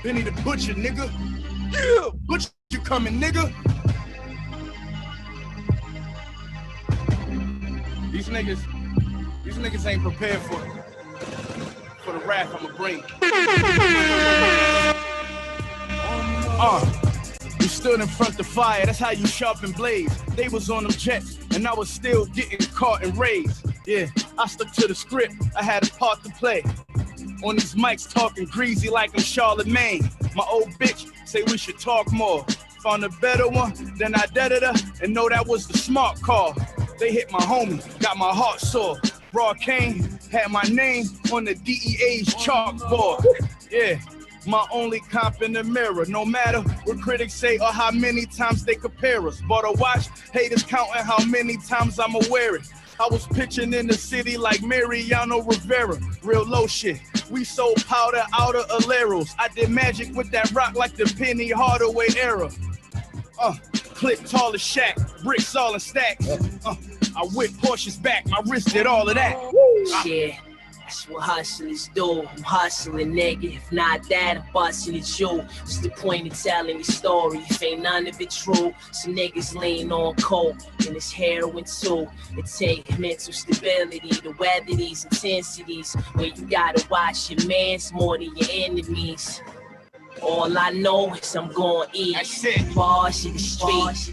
Benny the Butcher, nigga. Yeah. Butcher coming, nigga. These niggas ain't prepared for the wrath I'ma bring. We stood in front of the fire, that's how you sharpen blades. They was on them jets, and I was still getting caught and raised. Yeah, I stuck to the script, I had a part to play. On these mics talking greasy like I'm Charlemagne. My old bitch say we should talk more. Found a better one, then I deaded her, and know that was the smart call. They hit my homie, got my heart sore. Raw Kane had my name on the DEA's chalkboard. Yeah. My only comp in the mirror, no matter what critics say or how many times they compare us. Bought a watch, haters counting how many times I'ma wear it. I was pitching in the city like Mariano Rivera, real low shit. We sold powder out of Aleros. I did magic with that rock like the Penny Hardaway era. Clip tall as Shaq, bricks all in stacks. I whip Porsches back, my wrist did all of that. Yeah. That's what hustlers do. I'm hustling, nigga. If not that, I'm busting at you. What's the point of telling the story if ain't none of it true? Some niggas lean on coke and it's heroin too. It take mental stability to weather these intensities where you gotta watch your mans more than your enemies. All I know is I'm gon' eat. That's it. Bars in the street.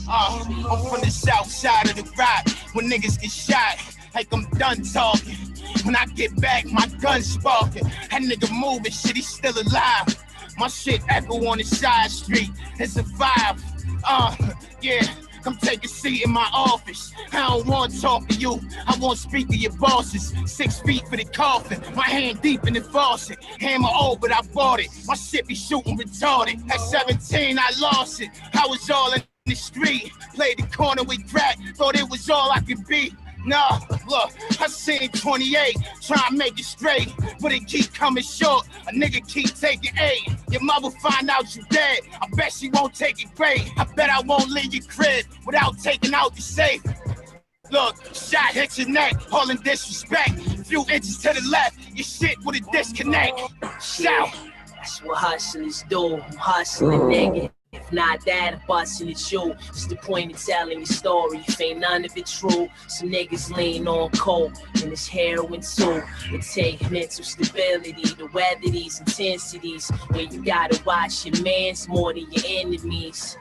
I'm from the south side of the rock. When niggas get shot, like I'm done talking. When I get back, my gun's sparking. That nigga moving, shit, he's still alive. My shit echo on the side street. It's a vibe. Yeah. Come take a seat in my office. I don't want to talk to you. I want to speak to your bosses. 6 feet for the coffin. My hand deep in the faucet. Hammer old, but I bought it. My shit be shooting retarded. At 17, I lost it. I was all in the street. Played the corner with crack. Thought it was all I could be. Nah, look, I seen 28, try to make it straight, but it keep coming short. A nigga keep taking aim. Your mother find out you dead. I bet she won't take it great. I bet I won't leave your crib without taking out the safe. Look, shot hit your neck, all in disrespect. Few inches to the left, your shit with a disconnect. Shout. That's what hustlers do. I'm hustling, nigga. If not that, I'm busting at you. What's the point of telling the story if ain't none of it true? Some niggas lean on coke and it's heroin too. It take mental stability to weather these intensities where you gotta watch your mans more than your enemies.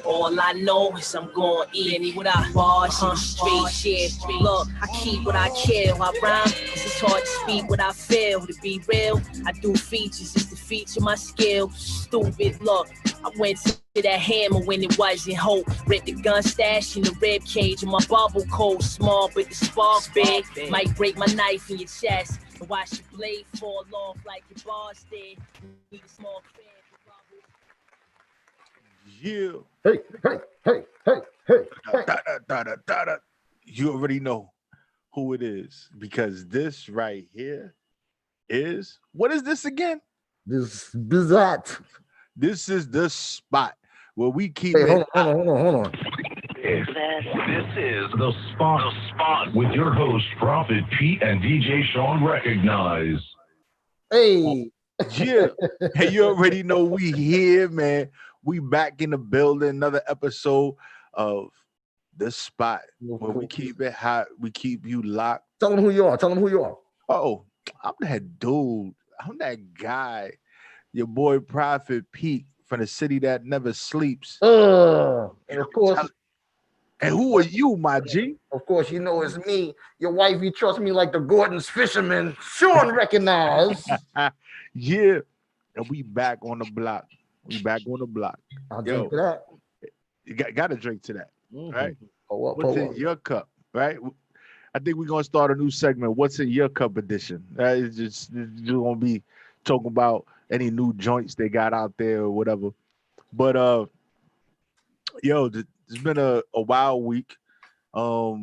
All I know is I'm gon' eat any what I bars in the street shit. Look, I keep what I kill. I rhyme cause it's hard to speak what I feel. To be real, I do features just to feature my skill. Stupid, look, I went to that hammer when it wasn't hope. Ripped the gun stash in the rib cage and my bubble cold. Small but the spark big. Might break my knife in your chest and watch your blade fall off like your bars did. Need a small fan. Yeah. Hey. You already know who it is because this right here is, what is this again? This is that. This is the spot where we keep Hey, it. hold on. This is the spot with your host Prophet Pete and DJ Shawn. Recognize. Hey. Yeah. Hey, you already know we here, man. We back in the building. Another episode of The Spot where we keep it hot. We keep you locked. Tell them who you are. Oh, I'm that dude. I'm that guy. Your boy Prophet Pete from the city that never sleeps. And of course. And who are you, my G? Of course, you know it's me. Your wife, you trust me like the Gordon's fisherman. Shawn recognize. Yeah. And we back on the block. I'll drink to that. You got to drink to that, right? What's in your cup, right? I think we're going to start a new segment, What's in Your Cup edition. It's just you're going to be talking about any new joints they got out there or whatever. But, it's been a wild week. A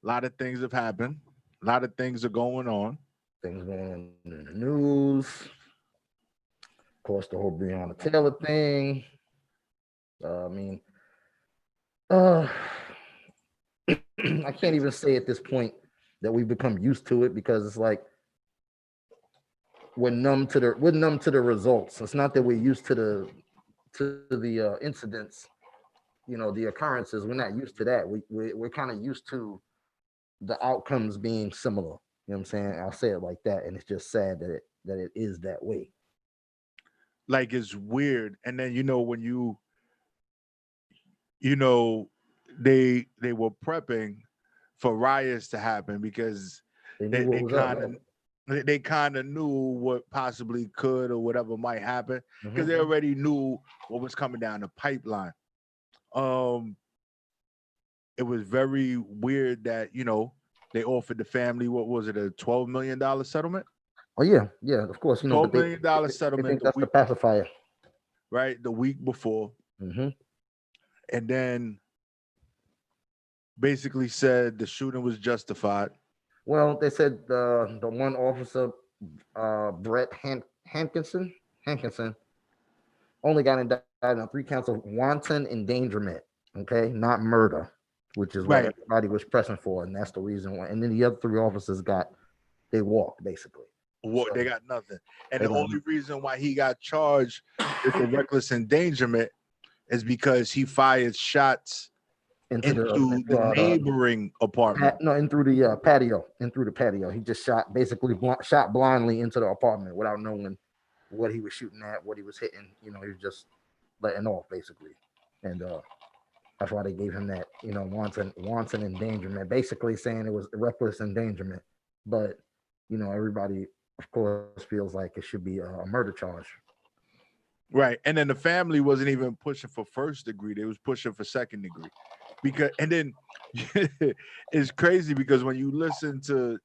lot of things have happened. A lot of things are going on. Things going on in the news. Of course, the whole Breonna Taylor thing. I can't even say at this point that we've become used to it because it's like we're numb to the results. It's not that we're used to the incidents, the occurrences. We're not used to that. We're kind of used to the outcomes being similar. You know what I'm saying? I'll say it like that, and it's just sad that it is that way. Like it's weird. And then when they were prepping for riots to happen because they kind of knew what possibly could or whatever might happen because they already knew what was coming down the pipeline. It was very weird that they offered the family, what was it, a $12 million settlement? Oh yeah, of course. $12 million settlement. They think that's the pacifier, right? The week before, and then basically said the shooting was justified. Well, they said the one officer, Brett Hankinson, only got indicted on 3 counts of wanton endangerment. Okay, not murder, which is what everybody was pressing for, and that's the reason why. And then the other 3 officers they walked basically. They got nothing. And the only reason why he got charged with the reckless endangerment is because he fired shots into the neighboring apartment. In through the patio. He just shot blindly into the apartment without knowing what he was shooting at, what he was hitting. He was just letting off basically. And that's why they gave him that, wanton endangerment, basically saying it was reckless endangerment. But, everybody, of course, feels like it should be a murder charge. Right. And then the family wasn't even pushing for first degree. They was pushing for second degree. And then it's crazy because when you listen to,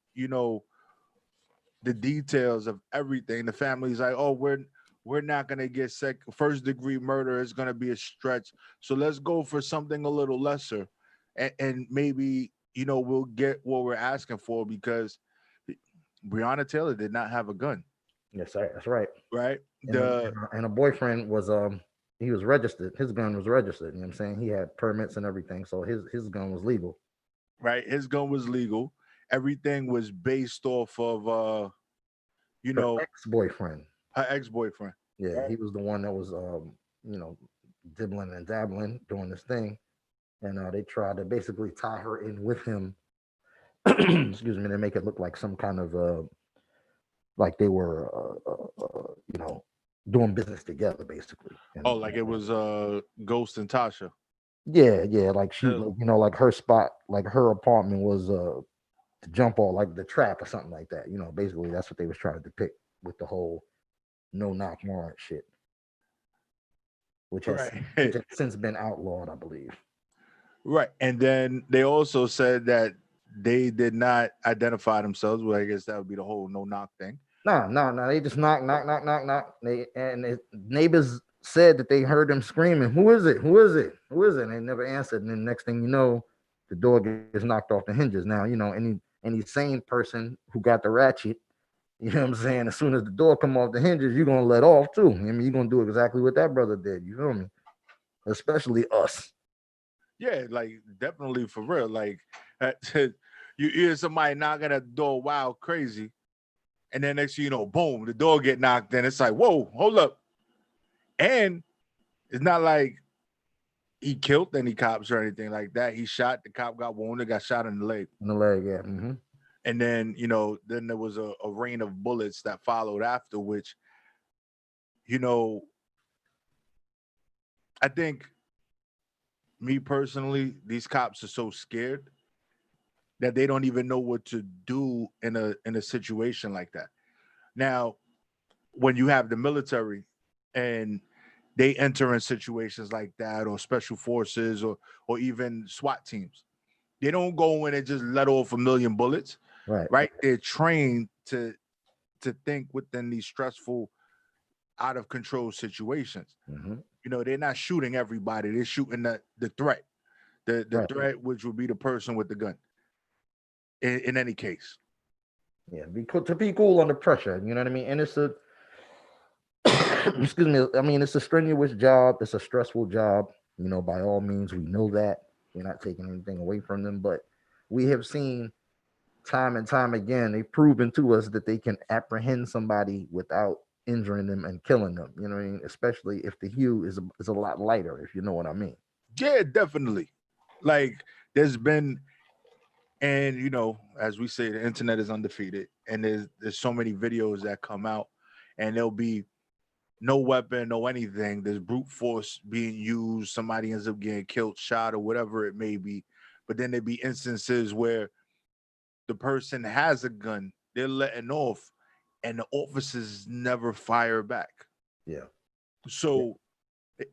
the details of everything, the family's like, oh, we're not going to get first degree murder. It's going to be a stretch. So let's go for something a little lesser. And maybe, we'll get what we're asking for because Breonna Taylor did not have a gun. Yes, that's right. Right. And a boyfriend was, he was registered. His gun was registered. You know what I'm saying? He had permits and everything. So his gun was legal. Right. His gun was legal. Everything was based off of, her ex-boyfriend. Her ex-boyfriend. Yeah. Right? He was the one that was, dibbling and dabbling doing this thing. And they tried to basically tie her in with him. Excuse me, to make it look like some kind of, like they were, doing business together, basically. And, like it was Ghost and Tasha. Yeah, like she, like her spot, like her apartment was to jump off, like the trap or something like that. Basically that's what they was trying to depict with the whole no knock warrant shit, which has since been outlawed, I believe. Right, and then they also said that they did not identify themselves. Well, I guess that would be the whole no knock thing. No. They just knock. The neighbors said that they heard them screaming, "Who is it? Who is it? Who is it?" And they never answered. And then next thing you know, the door gets knocked off the hinges. Now, any sane person who got the ratchet, you know what I'm saying? As soon as the door come off the hinges, you're gonna let off too. You're gonna do exactly what that brother did. You feel me? Especially us. Yeah, like definitely for real. Like you hear somebody knocking at the door wild crazy. And then next thing you know, boom, the door get knocked in. It's like, whoa, hold up. And it's not like he killed any cops or anything like that. He shot, the cop got wounded, got shot in the leg. In the leg, yeah. Mm-hmm. And then, then there was a rain of bullets that followed after, which, I think, me personally, these cops are so scared that they don't even know what to do in a situation like that. Now, when you have the military and they enter in situations like that, or special forces, or even SWAT teams, they don't go in and just let off a million bullets. Right? They're trained to think within these stressful, out of control situations. Mm-hmm. They're not shooting everybody. They're shooting the threat, the threat, which would be the person with the gun. In any case, yeah, to be cool under pressure, you know what I mean. And it's a excuse me. I mean, it's a strenuous job. It's a stressful job. By all means, we know that. We're not taking anything away from them, but we have seen time and time again, they've proven to us that they can apprehend somebody without injuring them and killing them. You know what I mean? Especially if the hue is a lot lighter, if you know what I mean. Yeah, definitely. Like there's been, and you know, as we say, the internet is undefeated, and there's so many videos that come out, and there'll be no weapon, no anything. There's brute force being used. Somebody ends up getting killed, shot, or whatever it may be. But then there'd be instances where the person has a gun, they're letting off, and the officers never fire back. Yeah. So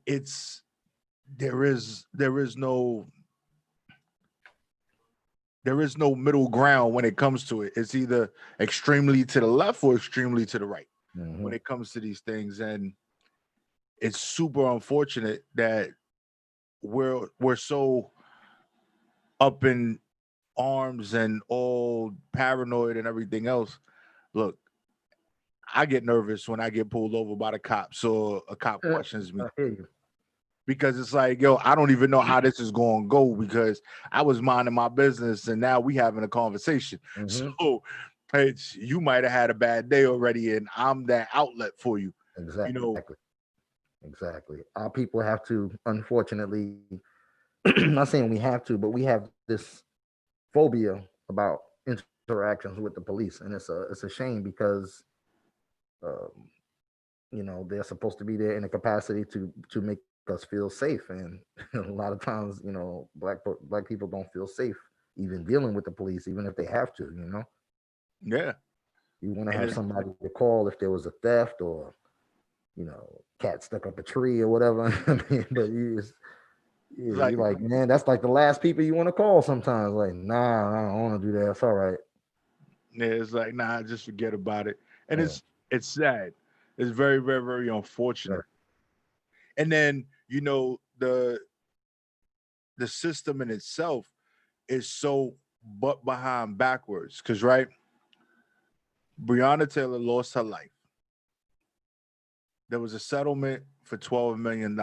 it's there is no middle ground when it comes to it. It's either extremely to the left or extremely to the right when it comes to these things. And it's super unfortunate that we're so up in arms and all paranoid and everything else. Look, I get nervous when I get pulled over by the cops or a cop questions me. I hear you. Because it's like, yo, I don't even know how this is going to go because I was minding my business and now we having a conversation. So you might have had a bad day already and I'm that outlet for you. Exactly. You know, exactly. Our people have to, unfortunately, I'm not saying we have to, but we have this phobia about interactions with the police, and it's a shame because, you know, they're supposed to be there in a capacity to make us feel safe, and a lot of times, you know, black people don't feel safe even dealing with the police, even if they have to. You know. Yeah. You want to have somebody to call if there was a theft or, you know, cat stuck up a tree or whatever. I mean, but you're like, man, that's like the last people you want to call sometimes. Like, nah, I don't want to do that. It's all right. Yeah, it's like, nah, just forget about it. And it's sad. It's very, very, very unfortunate. Sure. And then, you know, the system in itself is so butt behind backwards. Because, right, Breonna Taylor lost her life. There was a settlement for $12 million.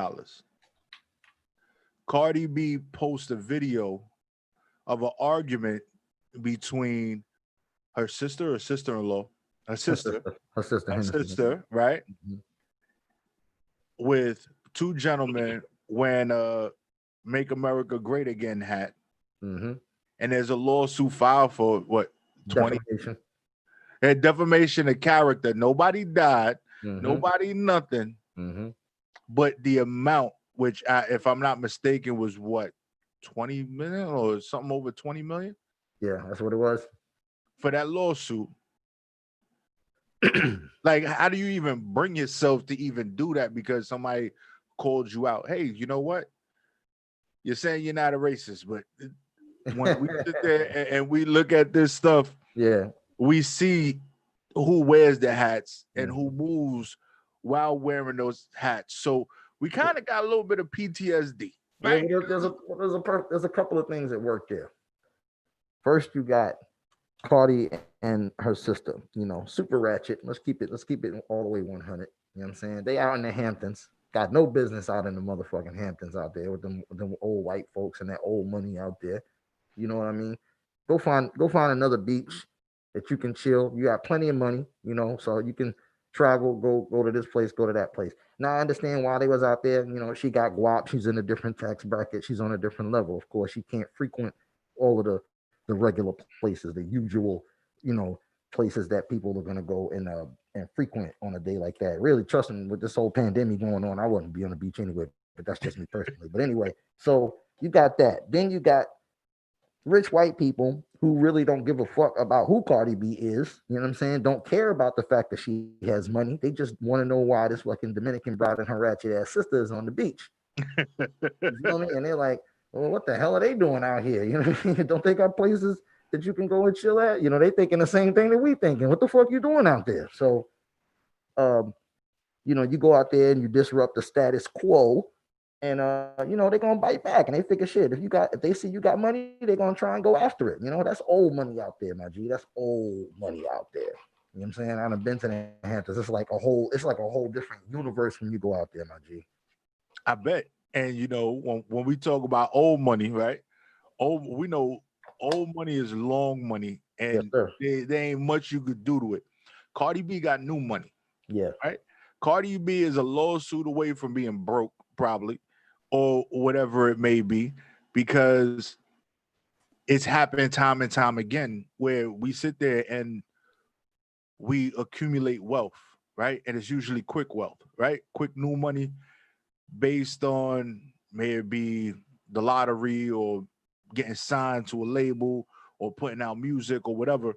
Cardi B posted a video of an argument between her sister or sister-in-law, her sister, right? With two gentlemen wearing a Make America Great Again hat. And there's a lawsuit filed for what? 20 defamation. And defamation of character. Nobody died, nobody nothing. But the amount, which if I'm not mistaken, was what, 20 million or something over 20 million? Yeah, that's what it was. For that lawsuit. Like, how do you even bring yourself to even do that because somebody called you out? Hey, you know what? You're saying you're not a racist, but when we sit there and we look at this stuff, we see who wears the hats and who moves while wearing those hats. So we kind of got a little bit of PTSD. Right? Yeah, there's a couple of things that work there. First, you got Cardi and her sister, you know, super ratchet. Let's keep it all the way 100. You know what I'm saying? They out in the Hamptons. Got no business out in the motherfucking Hamptons out there with them old white folks and that old money out there. You know what I mean? Go find another beach that you can chill. You got plenty of money, you know, so you can travel, go to this place, go to that place. Now I understand why they was out there. You know, she got guap. She's in a different tax bracket. She's on a different level. Of course, she can't frequent all of the regular places, the usual, you know, places that people are gonna go and frequent on a day like that. Really, trust me, with this whole pandemic going on, I wouldn't be on the beach anyway. But that's just me personally. But anyway, so you got that. Then you got rich white people who really don't give a fuck about who Cardi B is. You know what I'm saying? Don't care about the fact that she has money. They just want to know why this fucking Dominican bride and her ratchet ass sister is on the beach. You know what I mean? And they're like, well, what the hell are they doing out here? You know what I mean? Don't they got places that you can go and chill at? You know, they thinking the same thing that we thinking. What the fuck you doing out there? So, you know, you go out there and you disrupt the status quo, and you know, they're gonna bite back and they figure shit. If they see you got money, they're gonna try and go after it. You know, that's old money out there, my G. That's old money out there. You know what I'm saying? I've been to the Hamptons. It's like a whole different universe when you go out there, my G. I bet. And you know, when we talk about old money, right? We know old money is long money, and sir. there ain't much you could do to it. Cardi B got new money. Yeah. Right? Cardi B is a lawsuit away from being broke, probably, or whatever it may be, because it's happened time and time again where we sit there and we accumulate wealth, right? And it's usually quick wealth, right? Quick new money based on maybe the lottery or getting signed to a label or putting out music or whatever.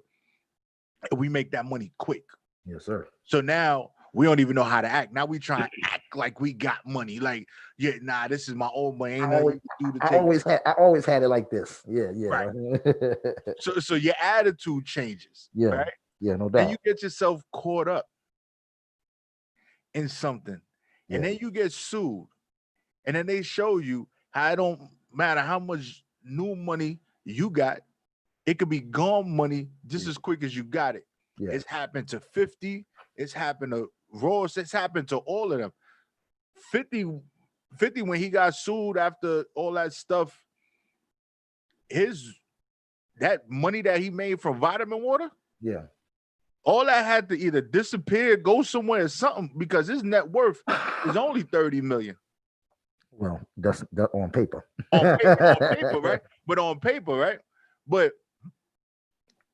And we make that money quick. Yes, sir. So now we don't even know how to act. Now we try and act like we got money. Like, yeah, nah, this is my own money. Ain't nothing you can do to take. I always had it like this. Yeah, yeah. Right. So your attitude changes. Yeah. Right? Yeah, no doubt. And you get yourself caught up in something. Yeah. And then you get sued. And then they show you how it don't matter how much new money you got, it could be gone money just as quick as you got it. Yeah. It's happened to 50. It's happened to Ross. It's happened to all of them. 50 when he got sued after all that stuff, that money that he made from vitamin water, yeah, all that had to either disappear, go somewhere or something, because his net worth is only 30 million. Well, that's on paper. on paper, right? But on paper, right? But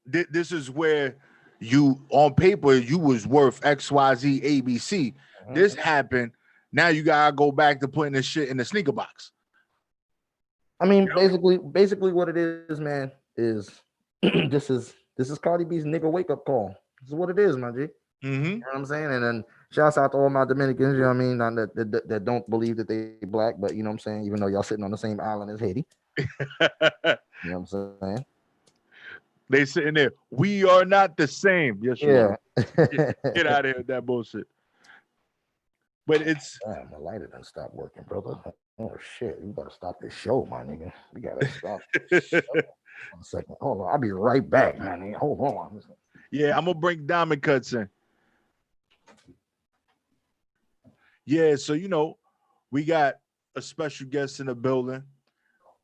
this is where you, on paper, you was worth XYZ ABC. Mm-hmm. This happened. Now you gotta go back to putting this shit in the sneaker box. I mean, basically what it is, man, is this is Cardi B's nigga wake up call. This is what it is, my G. Mm-hmm. You know what I'm saying? And then shouts out to all my Dominicans, you know what I mean? Not that don't believe that they black, but you know what I'm saying? Even though y'all sitting on the same island as Haiti. You know what I'm saying? They sitting there. We are not the same. Yes, yeah. Get out of here with that bullshit. But it's damn, my lighter done stopped working, brother. Oh shit, you gotta stop this show, my nigga. We gotta stop this show. 1 second. Hold on. I'll be right back, man. Hold on. Yeah, I'm gonna bring DymondKutz in. Yeah, so you know, we got a special guest in the building,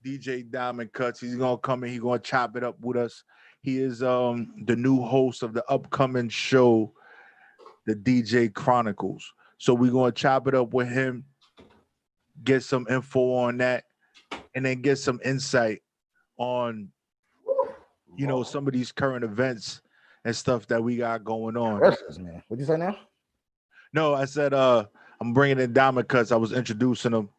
DJ DymondKutz. He's gonna come in, he's gonna chop it up with us. He is the new host of the upcoming show, the DJ Chronicles. So we're gonna chop it up with him, get some info on that, and then get some insight on, you know, some of these current events and stuff that we got going on. Wrestlers, man. What'd you say now? No, I said I'm bringing in DymondKutz. I was introducing him.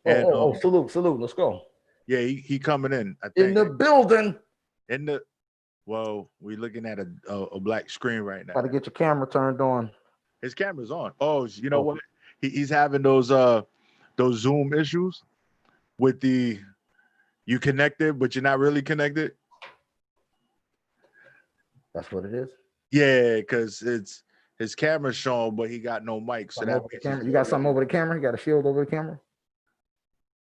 And, salute. Let's go. Yeah, he coming in. I think. In the building. Well, we're looking at a black screen right now. Got to get your camera turned on. His camera's on. Oh, you know what? He's having those Zoom issues with you connected, but you're not really connected. That's what it is. Yeah, because it's his camera's showing, but he got no mic. So that camera. You got something over the camera? You got a shield over the camera?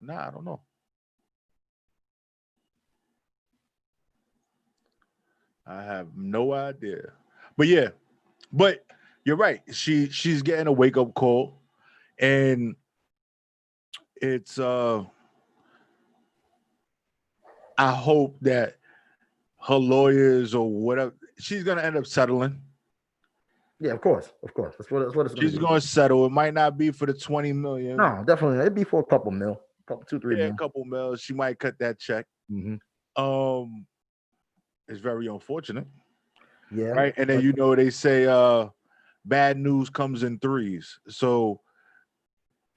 Nah, I don't know. I have no idea. But yeah, but you're right. She's getting a wake-up call, and it's I hope that her lawyers or whatever, she's gonna end up settling. Yeah, of course. That's what it's She's gonna settle. It might not be for the 20 million. No, definitely. It'd be for a couple mil. $2-3 million. A couple mil. She might cut that check. Mm-hmm. It's very unfortunate. Yeah. Right. And then you know they say bad news comes in threes. So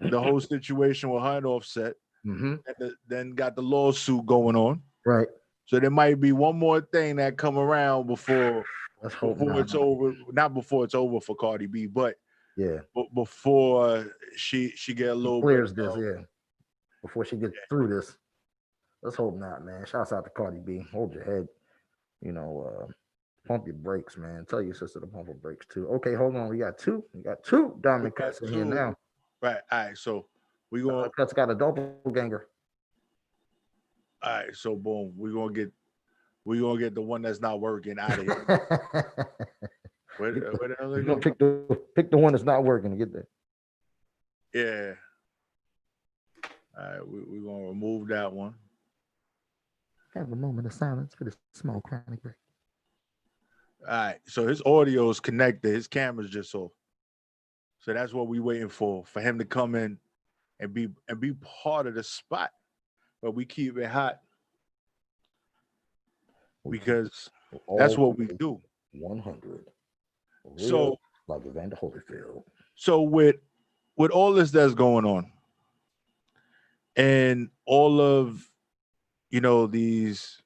the whole situation with her and Offset, and then got the lawsuit going on. Right. So there might be one more thing that come around before it's over. Not before it's over for Cardi B, but yeah, before she get a little clears this, yeah. Before she gets through this. Let's hope not, man. Shouts out to Cardi B. Hold your head. You know, pump your brakes, man. Tell your sister to pump her brakes too. Okay, hold on. We got two DymondKutz in here now. Right. All right. So we going. DymondKutz got a doppelganger. All right. So boom. We're gonna get the one that's not working out of here. Where the hell are you pick the one that's not working to get there. Yeah. All right. We're gonna remove that one. Have a moment of silence for the small chronic break. All right. So his audio is connected. His camera's just off. So that's what we waiting for him to come in and be part of the spot. But we keep it hot because that's what we do. 100. So Like Evander Holyfield. So with all this that's going on, and all of these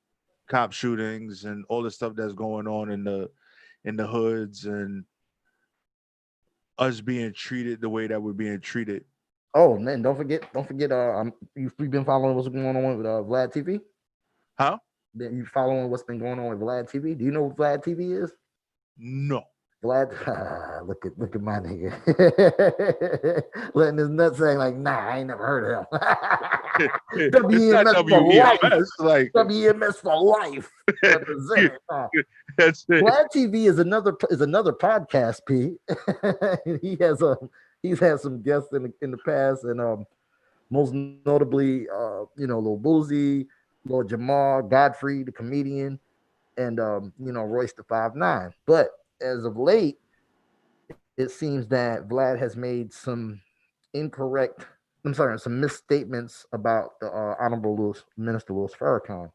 cop shootings and all the stuff that's going on in the hoods, and us being treated the way that we're being treated. Oh man, don't forget. You've been following what's going on with Vlad TV? Huh? You following what's been going on with Vlad TV? Do you know what Vlad TV is? No. Vlad, look at my nigga, letting his nuts say like, nah, I ain't never heard of him. WEMS for life, like WEMS for life. That's it. Vlad TV is another podcast. P. He's had some guests in the past, and most notably, Lil Boozy, Lord Jamar, Godfrey, the comedian, and Royce the 5'9". But as of late, it seems that Vlad has made some misstatements about the Honorable Minister Louis Farrakhan.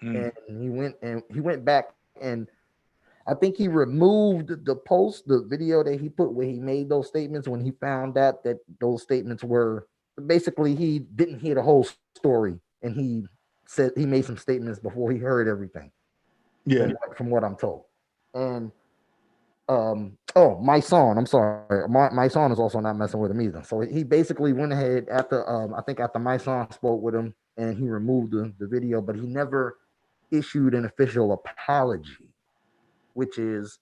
And he went back, and I think he removed the video that he put where he made those statements when he found out that those statements were basically, he didn't hear the whole story, and he said he made some statements before he heard everything. Yeah. From what I'm told. And my son, I'm sorry, my son is also not messing with him either. So he basically went ahead after after my son spoke with him, and he removed the video, but he never issued an official apology, which is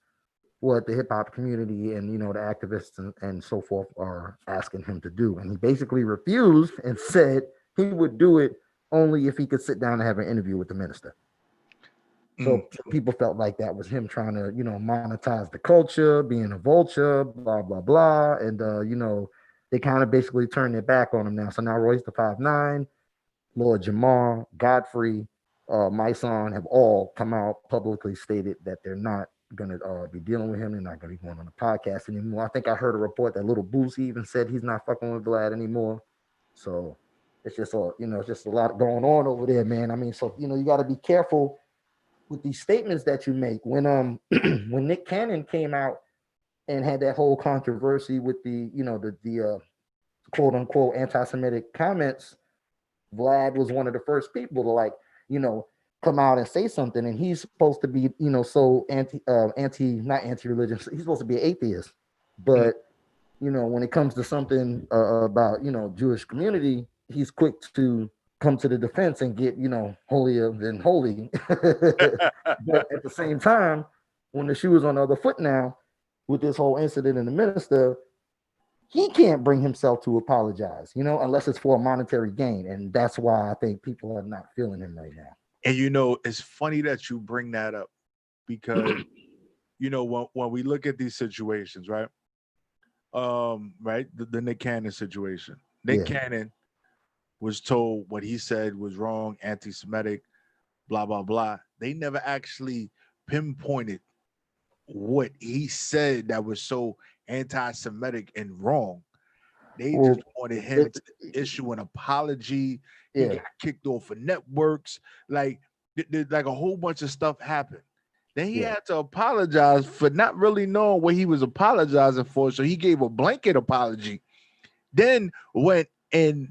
what the hip hop community and the activists and so forth are asking him to do. And he basically refused and said he would do it only if he could sit down and have an interview with the minister. So people felt like that was him trying to, monetize the culture, being a vulture, blah, blah, blah. And, they kind of basically turned their back on him now. So now Royce the 5'9", Lord Jamar, Godfrey, my son have all come out publicly stated that they're not going to be dealing with him. They're not going to be going on the podcast anymore. I think I heard a report that Little Boosie even said he's not fucking with Vlad anymore. So it's just it's just a lot going on over there, man. I mean, so, you got to be careful with these statements that you make. When when Nick Cannon came out and had that whole controversy with the quote unquote anti-Semitic comments, Vlad was one of the first people to come out and say something, and he's supposed to be so not anti-religious. He's supposed to be an atheist, but when it comes to something about Jewish community, he's quick to come to the defense and get holier than holy. But at the same time, when the shoe is on the other foot now with this whole incident in the minister, he can't bring himself to apologize, unless it's for a monetary gain. And that's why I think people are not feeling him right now. And it's funny that you bring that up, because when we look at these situations, right? Right, the Nick Cannon situation. Nick Cannon was told what he said was wrong, anti-Semitic, blah, blah, blah. They never actually pinpointed what he said that was so anti-Semitic and wrong. They just wanted him to issue an apology. He got kicked off of networks. Like a whole bunch of stuff happened. Then he had to apologize for not really knowing what he was apologizing for. So he gave a blanket apology. Then went and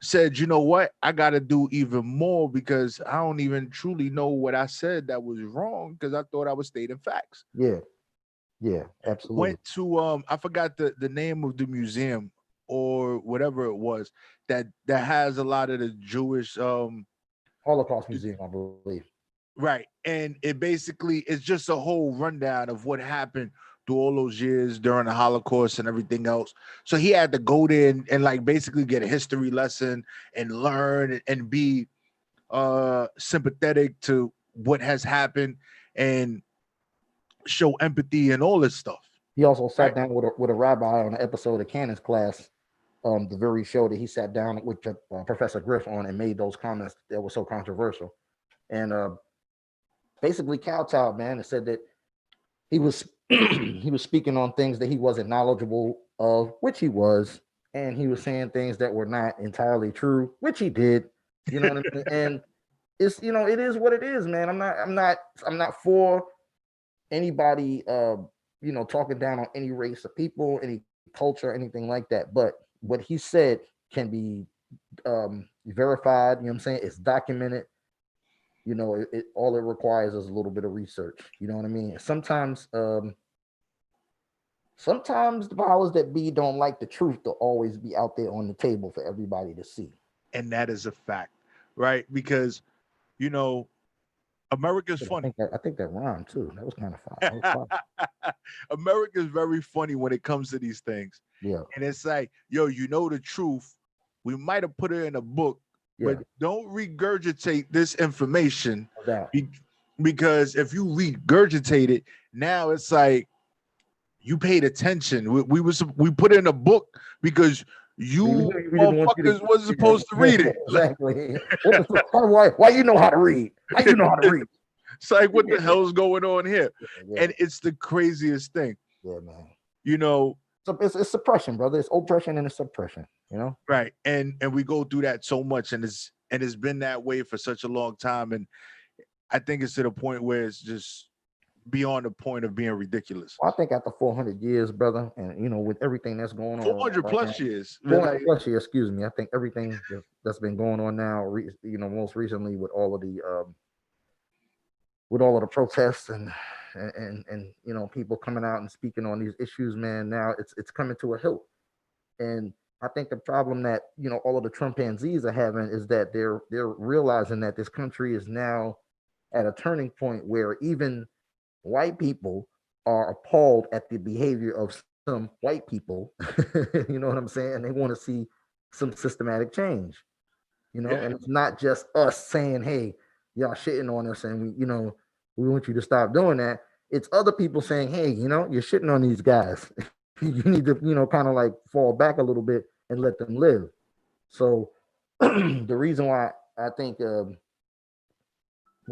said, you know what, I got to do even more because I don't even truly know what I said that was wrong, because I thought I was stating facts. Yeah, absolutely. Went to I forgot the name of the museum or whatever it was that has a lot of the Jewish Holocaust Museum, I believe. Right. And it basically is just a whole rundown of what happened through all those years during the Holocaust and everything else. So he had to go there and like basically get a history lesson and learn and be sympathetic to what has happened and show empathy and all this stuff. He also sat down with a rabbi on an episode of Cannon's class, the very show that he sat down with Professor Griff on and made those comments that were so controversial. And basically kowtowed, man, and said that he was he was speaking on things that he wasn't knowledgeable of, which he was, and he was saying things that were not entirely true, which he did. You know what I mean? And it's, it is what it is, man. I'm not for anybody talking down on any race of people, any culture, anything like that. But what he said can be verified. You know what I'm saying? It's documented. All it requires is a little bit of research. You know what I mean? Sometimes the powers that be don't like the truth to always be out there on the table for everybody to see. And that is a fact, right? Because America's funny. I think that rhymed too. That was kind of fun. America's very funny when it comes to these things. Yeah. And it's like, yo, the truth. We might have put it in a book, but don't regurgitate this information. Because if you regurgitate it, now it's like you paid attention. We put it in a book because you motherfuckers wasn't supposed to read it. Exactly. Why you know how to read? How you know how to read? It's like, what the hell's going on here? Yeah. And it's the craziest thing. Yeah, man. So it's suppression, brother. It's oppression and it's suppression. Right. And we go through that so much, and it's been that way for such a long time. And I think it's to the point where it's just beyond the point of being ridiculous. Well, I think after 400 years, brother, and with everything that's going on, 400 plus years, 400 plus years, excuse me. I think everything that's been going on now, most recently with all of the protests and people coming out and speaking on these issues, man. Now it's coming to a hilt, and I think the problem that all of the Trumpanzees are having is that they're realizing that this country is now at a turning point where even white people are appalled at the behavior of some white people. You know what I'm saying? They want to see some systematic change, and it's not just us saying, hey, y'all shitting on us and we want you to stop doing that. It's other people saying, hey, you're shitting on these guys. You need to, kind of like fall back a little bit and let them live. So the reason why I think, well,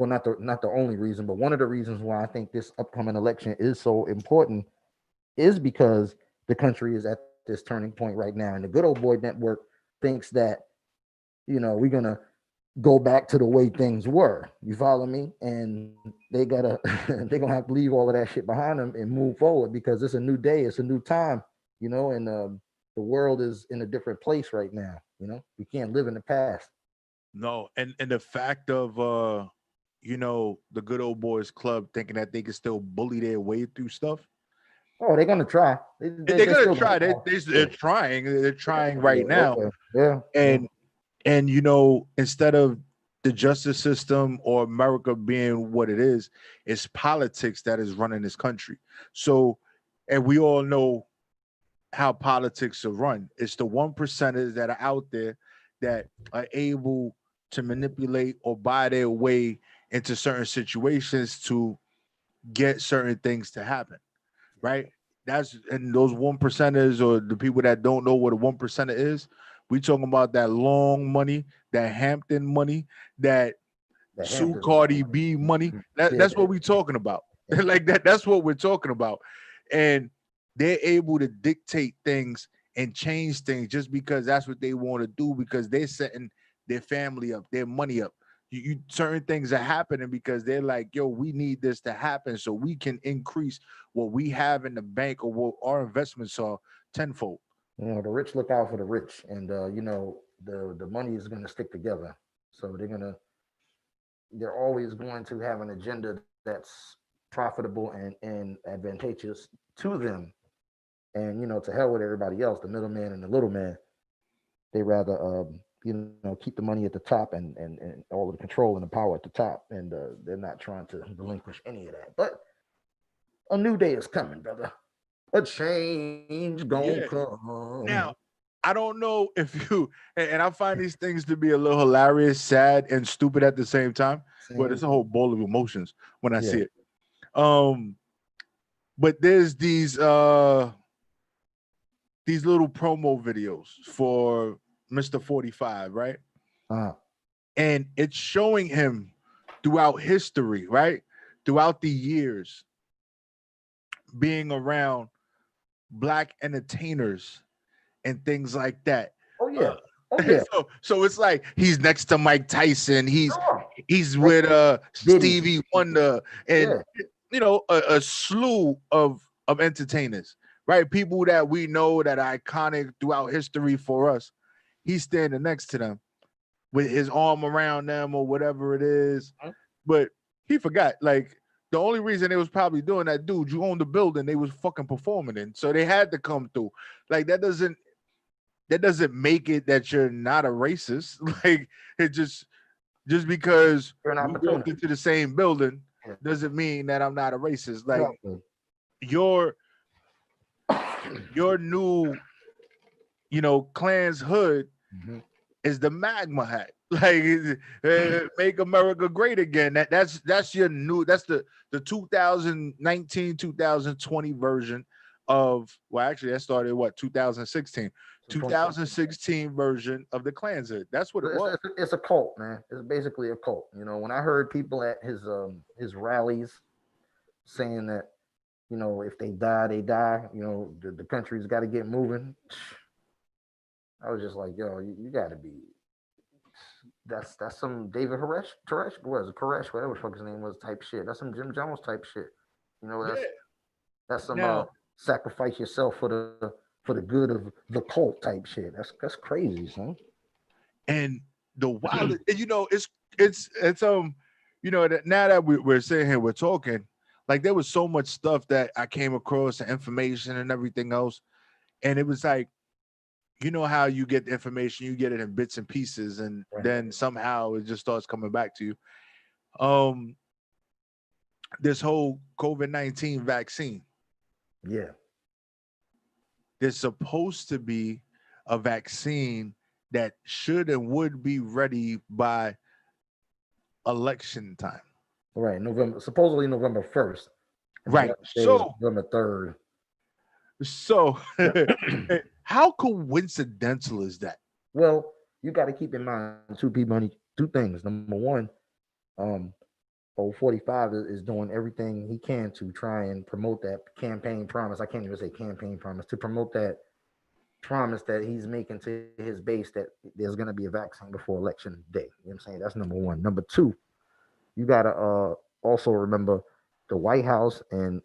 not the only reason, but one of the reasons why I think this upcoming election is so important is because the country is at this turning point right now. And the Good Old Boy Network thinks that, we're going to go back to the way things were. You follow me? And they're going to have to leave all of that shit behind them and move forward because it's a new day. It's a new time, and the world is in a different place right now. We can't live in the past. No. And the fact of, the Good Old Boys Club thinking that they can still bully their way through stuff. Oh, they're gonna try. They're gonna try. They're trying. They're trying right now. Yeah. And instead of the justice system or America being what it is, it's politics that is running this country. So, and we all know how politics are run. It's the 1%ers that are out there that are able to manipulate or buy their way into certain situations to get certain things to happen, right? And those 1%ers or the people that don't know what a 1%er is, we talking about that long money, that Hampton money, that Sue Cardi B money. That's what we talking about. Like that's what we're talking about. And they're able to dictate things and change things just because that's what they want to do, because they're setting their family up, their money up. Certain things are happening because they're like, yo, we need this to happen so we can increase what we have in the bank or what our investments are tenfold. The rich look out for the rich, and the money is going to stick together. So they're always going to have an agenda that's profitable and advantageous to them. And to hell with everybody else, the middleman and the little man. They rather keep the money at the top and all of the control and the power at the top, and they're not trying to relinquish any of that. But a new day is coming, brother. A change gonna come. Now, I don't know if you, and I find these things to be a little hilarious, sad, and stupid at the same time, but it's a whole bowl of emotions when I see it. But there's these little promo videos for Mr. 45, right? And it's showing him throughout history, right? Throughout the years, being around black entertainers and things like that. Oh yeah. Oh yeah. So it's like he's next to Mike Tyson. He's Like with Diddy. Stevie Wonder and Yeah. you know a slew of entertainers, right? People that we know that are iconic throughout history for us. He's standing next to them with his arm around them or whatever it is. But he forgot, like, the only reason they was probably doing that, dude, you own the building they was fucking performing in. So they had to come through. Like, that doesn't make it that you're not a racist. Like, it just because You're an we walked into the same building doesn't mean that I'm not a racist. Like, your new, Klan's hood is the magma hat. Like, make America great again. That's your new. That's the 2019 2020 version of. Well, actually, that started 2016. 2016 version of the Klan's hood. That's what it was. It's a cult, man. It's basically a cult. When I heard people at his rallies saying that, if they die, they die. The country's got to get moving. I was just like, yo, you got to be. That's some David Koresh, whatever the fuck his name was, type shit. That's some Jim Jones type shit. That's some sacrifice yourself for the good of the cult type shit. That's crazy, son. And the wild, it's that now that we're sitting here, we're talking, like, there was so much stuff that I came across, and information and everything else, and it was like, how you get the information, you get it in bits and pieces, and then somehow it just starts coming back to you. This whole COVID-19 vaccine. Yeah. There's supposed to be a vaccine that should and would be ready by election time. Right. Supposedly November 1st. Right. So November 3rd. So how coincidental is that? Well, you got to keep in mind two things. Number one, 45 is doing everything he can to try and promote that campaign promise. I can't even say campaign promise, to promote that promise that he's making to his base that there's going to be a vaccine before election day. You know what I'm saying? That's number one. Number two, you got to also remember the White House and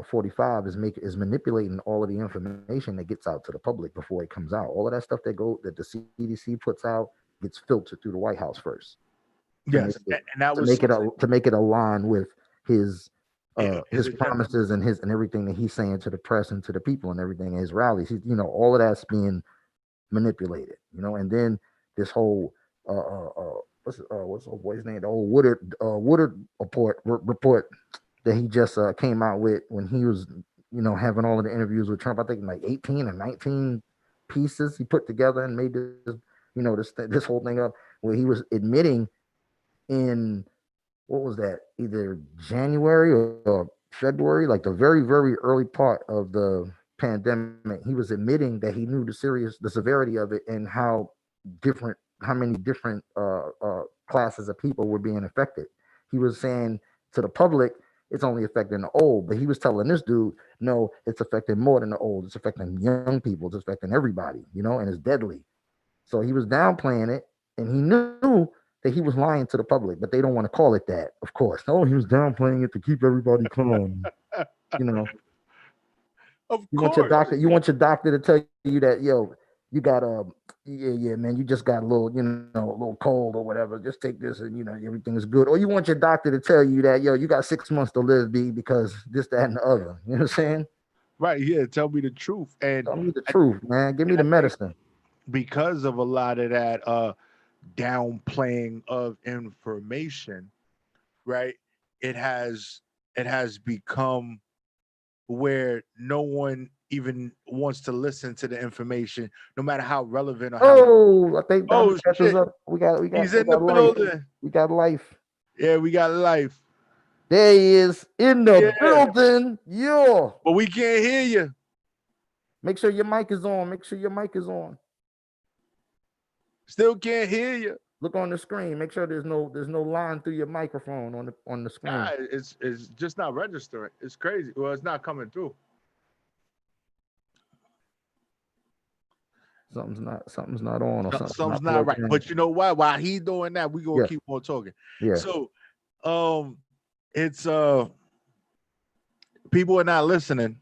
45 is manipulating all of the information that gets out to the public before it comes out. All of that stuff that the CDC puts out gets filtered through the White House first. Yes, and that was to make it align with his promises and everything that he's saying to the press and to the people and everything, his rallies. All of that's being manipulated. And then this whole what's the boy's name? The old Woodard report that he just came out with when he was having all of the interviews with Trump. I think like 18 or 19 pieces he put together and made this whole thing up, where he was admitting in, what was that, either January or February, like the very, very early part of the pandemic, he was admitting that he knew the severity of it and how many different classes of people were being affected. He was saying to the public, it's only affecting the old, but he was telling this dude, no, it's affecting more than the old. It's affecting young people. It's affecting everybody, and it's deadly. So he was downplaying it, and he knew that he was lying to the public, but they don't want to call it that, of course. No, he was downplaying it to keep everybody calm. Of you course. You want your doctor to tell you that, yo, you got man, you just got a little, a little cold or whatever. Just take this and everything is good. Or you want your doctor to tell you that, yo, you got 6 months to live, B, because this, that, and the other. You know what I'm saying? Right. Yeah. Tell me the truth. And tell me the truth, man. Give me the medicine. Because of a lot of that downplaying of information, right? It has become where no one even wants to listen to the information, no matter how relevant or how. I think DymondKutz up. We got. He's in the building. We got life. Yeah, we got life. There he is in the building. Yeah. But we can't hear you. Make sure your mic is on. Still can't hear you. Look on the screen. Make sure there's no line through your microphone on the screen. Nah, it's just not registering. It's crazy. Well, it's not coming through. Something's not on, or Something's not right. in. But you know what? While he doing that, we gonna keep on talking. Yeah. So, it's people are not listening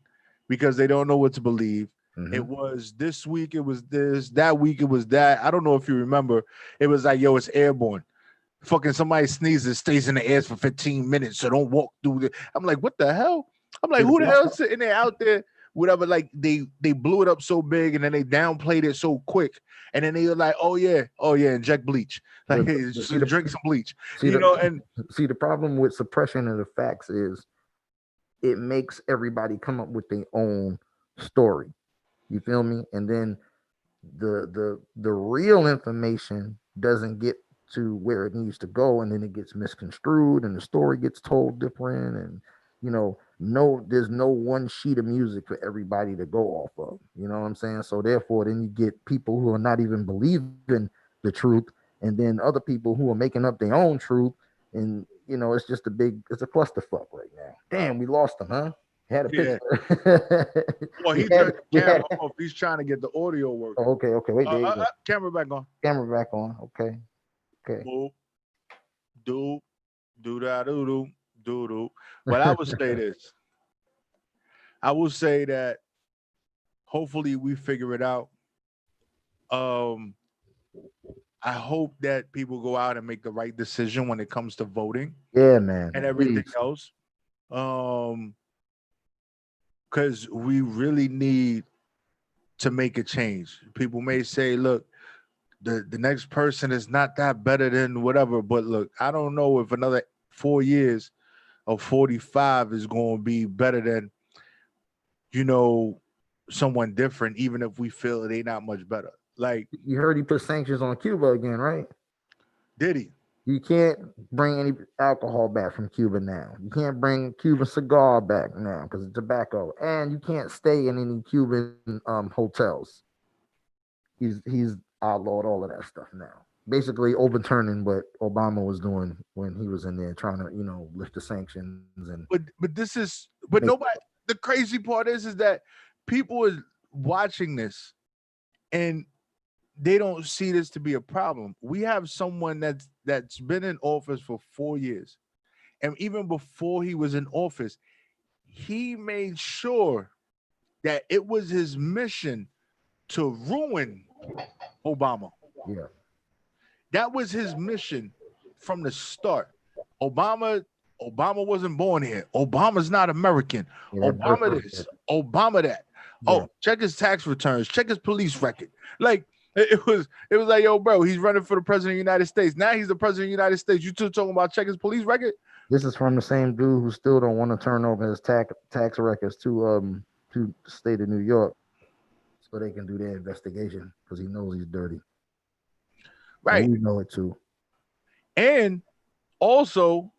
because they don't know what to believe. Mhm. It was this week, it was this, that week, it was that. I don't know if you remember. It was like, yo, it's airborne. Fucking somebody sneezes, stays in the air for 15 minutes, so don't walk through the. I'm like, what the hell? I'm like, who the hell sitting there out there? Whatever, like they blew it up so big and then they downplayed it so quick. And then they were like, oh yeah, inject bleach. Like, just drink some bleach. And see, the problem with suppression of the facts is it makes everybody come up with their own story. You feel me? And then the real information doesn't get to where it needs to go, and then it gets misconstrued and the story gets told different, and there's no one sheet of music for everybody to go off of. You know what I'm saying? So therefore, then you get people who are not even believing the truth, and then other people who are making up their own truth, and it's just it's a clusterfuck right now. Damn, we lost him, huh? Had a picture. Well, he turned the camera off. He's trying to get the audio working. Oh, okay. Wait, there you go. Camera back on. Camera back on. Okay. Do do. But I would say this. I will say that hopefully we figure it out. I hope that people go out and make the right decision when it comes to voting. Yeah, man. And everything else. Because we really need to make a change. People may say, look, the next person is not that better than whatever, but look, I don't know if another 4 years of 45 is going to be better than, someone different, even if we feel they not much better. Like, you heard he put sanctions on Cuba again, right? Did he? You can't bring any alcohol back from Cuba now. You can't bring Cuban cigar back now because it's tobacco, and you can't stay in any Cuban hotels. He's outlawed all of that stuff now. Basically overturning what Obama was doing when he was in there trying to, lift the sanctions. And nobody. The crazy part is that people are watching this, and they don't see this to be a problem. We have someone that's been in office for 4 years. And even before he was in office, he made sure that it was his mission to ruin Obama. Yeah. That was his mission from the start. Obama wasn't born here. Obama's not American. Yeah, Obama this, Obama that. Yeah. Oh, check his tax returns, check his police record. Like, it was like, yo, bro, he's running for the president of the United States. Now he's the president of the United States. You still talking about check his police record? This is from the same dude who still don't want to turn over his tax records to the state of New York so they can do their investigation because he knows he's dirty. Right. And we know it too. And also,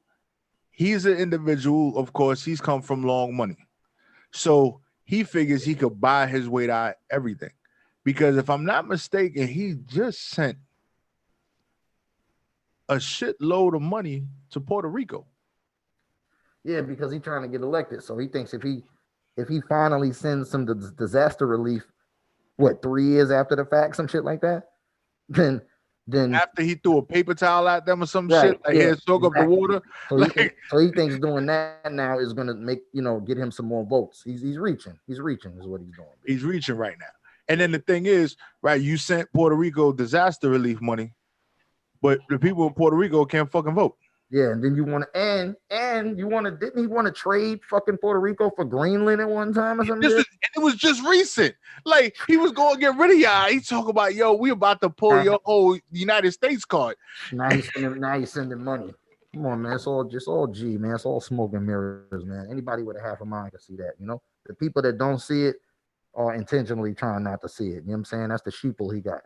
he's an individual, of course, he's come from long money. So he figures he could buy his way to everything. Because if I'm not mistaken, he just sent a shitload of money to Puerto Rico. Yeah, because he's trying to get elected. So he thinks if he finally sends some disaster relief, 3 years after the fact, some shit like that, then after he threw a paper towel at them or some shit, like, here, soak up the water. So, he thinks doing that now is gonna make get him some more votes. He's reaching. He's reaching is what he's doing. He's reaching right now. And then the thing is, right, you sent Puerto Rico disaster relief money, but the people in Puerto Rico can't fucking vote. Yeah, and then you want to, and you want to, didn't he want to trade fucking Puerto Rico for Greenland at one time or something? And it was just recent. Like, he was going to get rid of y'all. He talk about, yo, we about to pull your whole United States card. Now he's sending money. Come on, man. It's all G, man. It's all smoke and mirrors, man. Anybody with a half a mind can see that, The people that don't see it are intentionally trying not to see it. You know what I'm saying? That's the sheeple he got.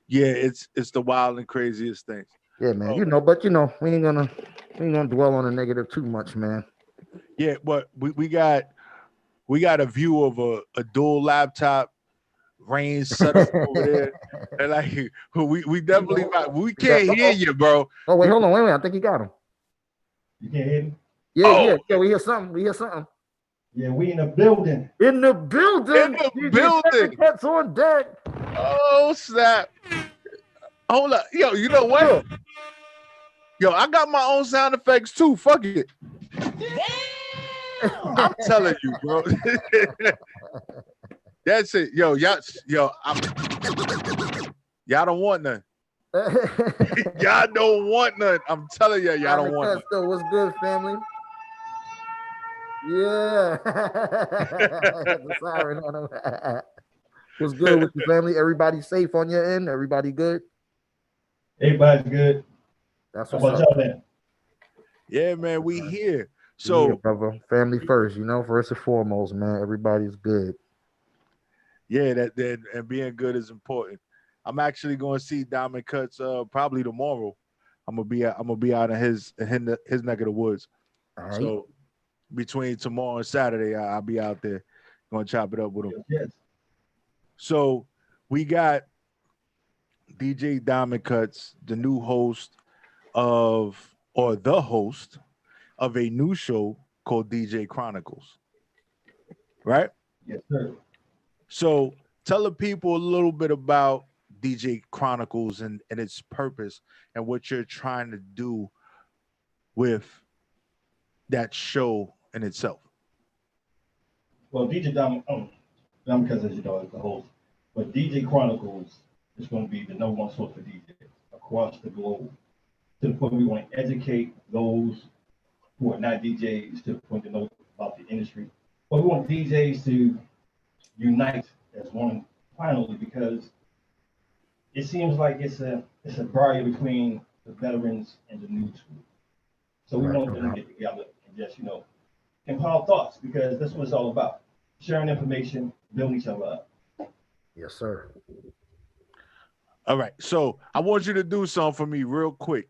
Yeah, it's the wild and craziest thing. Yeah, man. But we ain't gonna dwell on the negative too much, man. Yeah, but we got a view of a dual laptop rain set up over there. And like we definitely we can't hear you, bro. Oh wait, hold on, wait. I think he got him. You can't hear me? Yeah. We hear something. Yeah, we in the building. In the building. DymondKutz on deck. Oh snap! Hold up, yo. You know what? Yo, I got my own sound effects too. Fuck it. I'm telling you, bro. That's it, yo. Y'all don't want none. Y'all don't want none. I'm telling you, y'all don't want none. What's good, family? Yeah. Sorry, no. What's good with your family? Everybody safe on your end? Everybody good? Everybody's good. That's How what's about up. y'all then? Yeah, man, we here. So, yeah, brother, family first, first and foremost, man. Everybody's good. Yeah, that and being good is important. I'm actually going to see DymondKutz probably tomorrow. I'm gonna be out in his neck of the woods. All right. So between tomorrow and Saturday, I'll be out there going to chop it up with him. Yes. So we got DJ DymondKutz, the new host the host of a new show called DJ Chronicles. Right? Yes, sir. So tell the people a little bit about DJ Chronicles and its purpose and what you're trying to do with that show in itself. Well, DJ DymondKutz, as you know, is the host, but DJ Chronicles is going to be the number one source for DJs across the globe. To the point we want to educate those who are not DJs to the point to know about the industry. But we want DJs to unite as one finally, because it seems like it's a barrier between the veterans and the new school. So we want them to get together and just, empower thoughts, because that's what it's all about. Sharing information, building each other up. Yes, sir. All right. So I want you to do something for me real quick,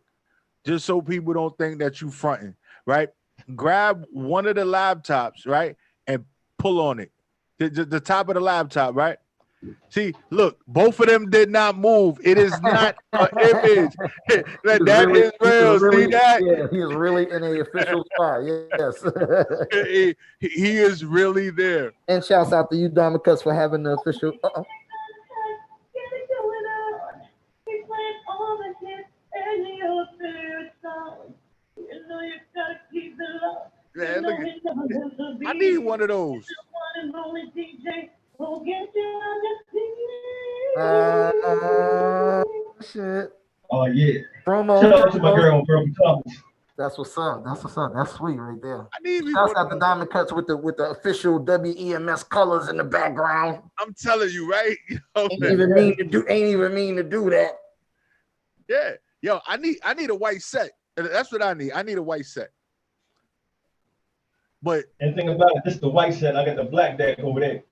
just so people don't think that you fronting, right? Grab one of the laptops, right? And pull on it. The top of the laptop, right? See, look, both of them did not move. It is not an image. That is real. See that? Yeah, he is really in an official spot. Yes. he is really there. And shouts out to you, DymondKutz, for having the official. Man, look I need one of those. Shit. Oh yeah. Promo. Shout out to my girl, Thomas. That's what's up. That's sweet right there. I need Shouts out to DymondKutz with the official WEMS colors in the background. I'm telling you, right? Ain't even mean to do that. Yeah. Yo, I need a white set. That's what I need. I need a white set. But and think about it, this is the white set. I got the black deck over there.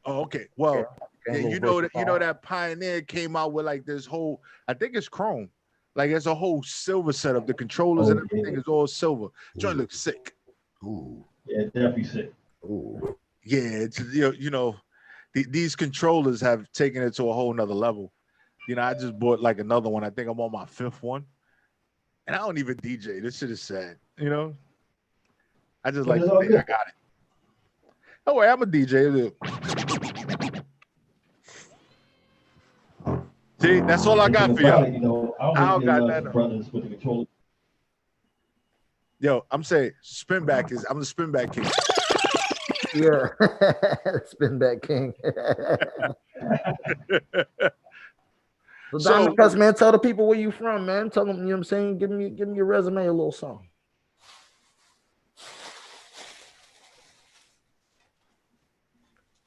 Oh, okay. Well, yeah, you know that Pioneer came out with like this whole, I think it's chrome. Like it's a whole silver setup. The controllers and everything is all silver. Joint looks sick. Ooh. Yeah, definitely sick. Ooh. Yeah, it's these controllers have taken it to a whole nother level. I just bought like another one. I think I'm on my 5th one. And I don't even DJ. This shit is sad. I just like to think I got it. Oh wait, I'm a DJ. See, that's all I got for y'all. I don't got that. Brothers with the controller. Yo, I'm saying I'm the spin back king. Yeah, spin back king. So DymondKutz, man, tell the people where you from, man. Tell them, you know what I'm saying? Give me your resume, a little song.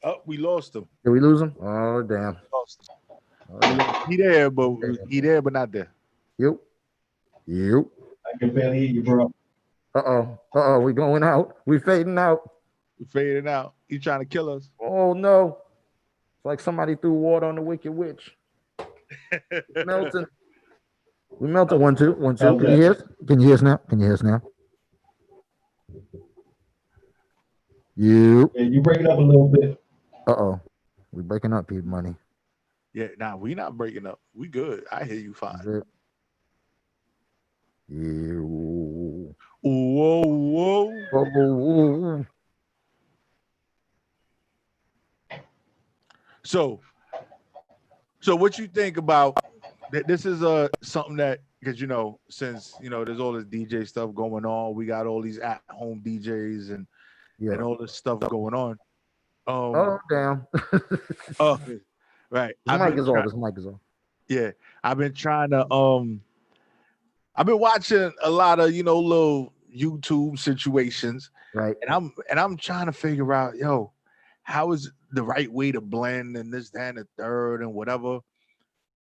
Oh, we lost him. Did we lose him? Oh, damn. Lost him. He there, but not there. Yep. I can barely hear you, bro. Uh-oh. We going out. We fading out. He trying to kill us. Oh, no. It's like somebody threw water on the Wicked Witch. It's melting. We melted. 1, 2, 1, 2. Can you hear us? Can you hear us now? Yeah, you break it up a little bit. Uh-oh. We breaking up, P Money. Yeah, nah, we not breaking up. We good. I hear you fine. Is it? Yeah. Whoa, whoa. Oh, So what you think about that? This is something that, because since there's all this DJ stuff going on, we got all these at home DJs and yeah. all this stuff going on. Oh, damn. Oh, right. His mic is off. His mic is off. Yeah, I've been trying to I've been watching a lot of little YouTube situations, Right. and I'm trying to figure out, how is the right way to blend and this, that, and the third and whatever.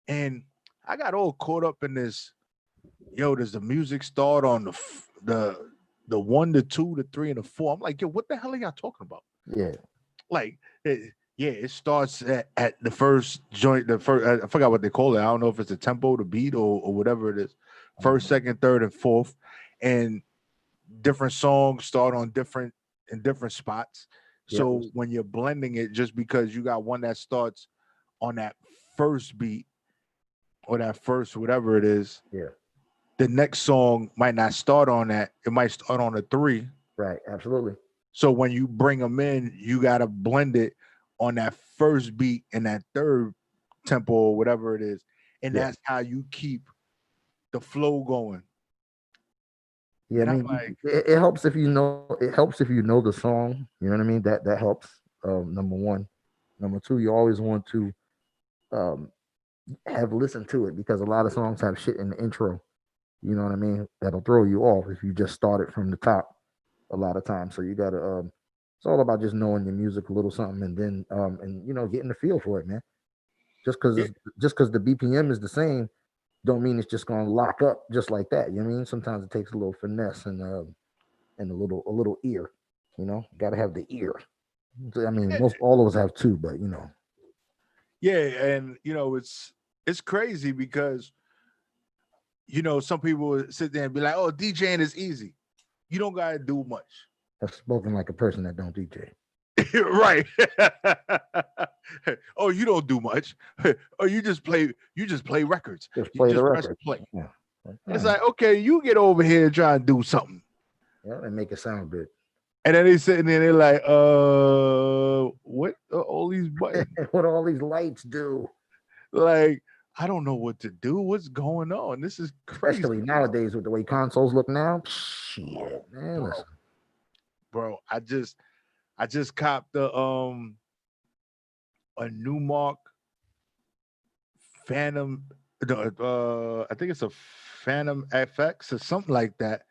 And I got all caught up in this. Does the music start on the 1, the 2, the 3, and the 4? I'm like, what the hell are y'all talking about? Yeah. Like, it starts at the first joint. The first, I forgot what they call it. I don't know if it's the tempo, the beat, or whatever it is. First, second, third, and fourth, and different songs start on different spots. So when you're blending it, just because you got one that starts on that first beat or that first whatever it is, the next song might not start on that. It might start on a 3. Right. Absolutely. So when you bring them in, you got to blend it on that first beat and that third tempo or whatever it is. And that's how you keep the flow going. Yeah, and I mean, it helps if you know. It helps if you know the song. You know what I mean? That helps. Number one. Number two, you always want to have listened to it, because a lot of songs have shit in the intro. You know what I mean? That'll throw you off if you just start it from the top. A lot of times, so you gotta. It's all about just knowing your music a little something, and then getting the feel for it, man. Just because the BPM is the same, don't mean it's just gonna lock up just like that. You know what I mean? Sometimes it takes a little finesse and a little ear. Got to have the ear. I mean, most all of us have two, but Yeah, and it's crazy because some people would sit there and be like, "Oh, DJing is easy. You don't gotta do much." I've spoken like a person that don't DJ. Right. Oh, you don't do much. Oh, you just play records. Just play the record. Play. Yeah. It's like, okay, you get over here and try and do something. Yeah, and make it sound good. And then they sitting there, they're like, what are all these buttons? What all these lights do? Like, I don't know what to do. What's going on? This is crazy. Especially nowadays with the way consoles look now. Shit, man. Listen. Bro, I just copped a Newmark Phantom. I think it's a Phantom FX or something like that.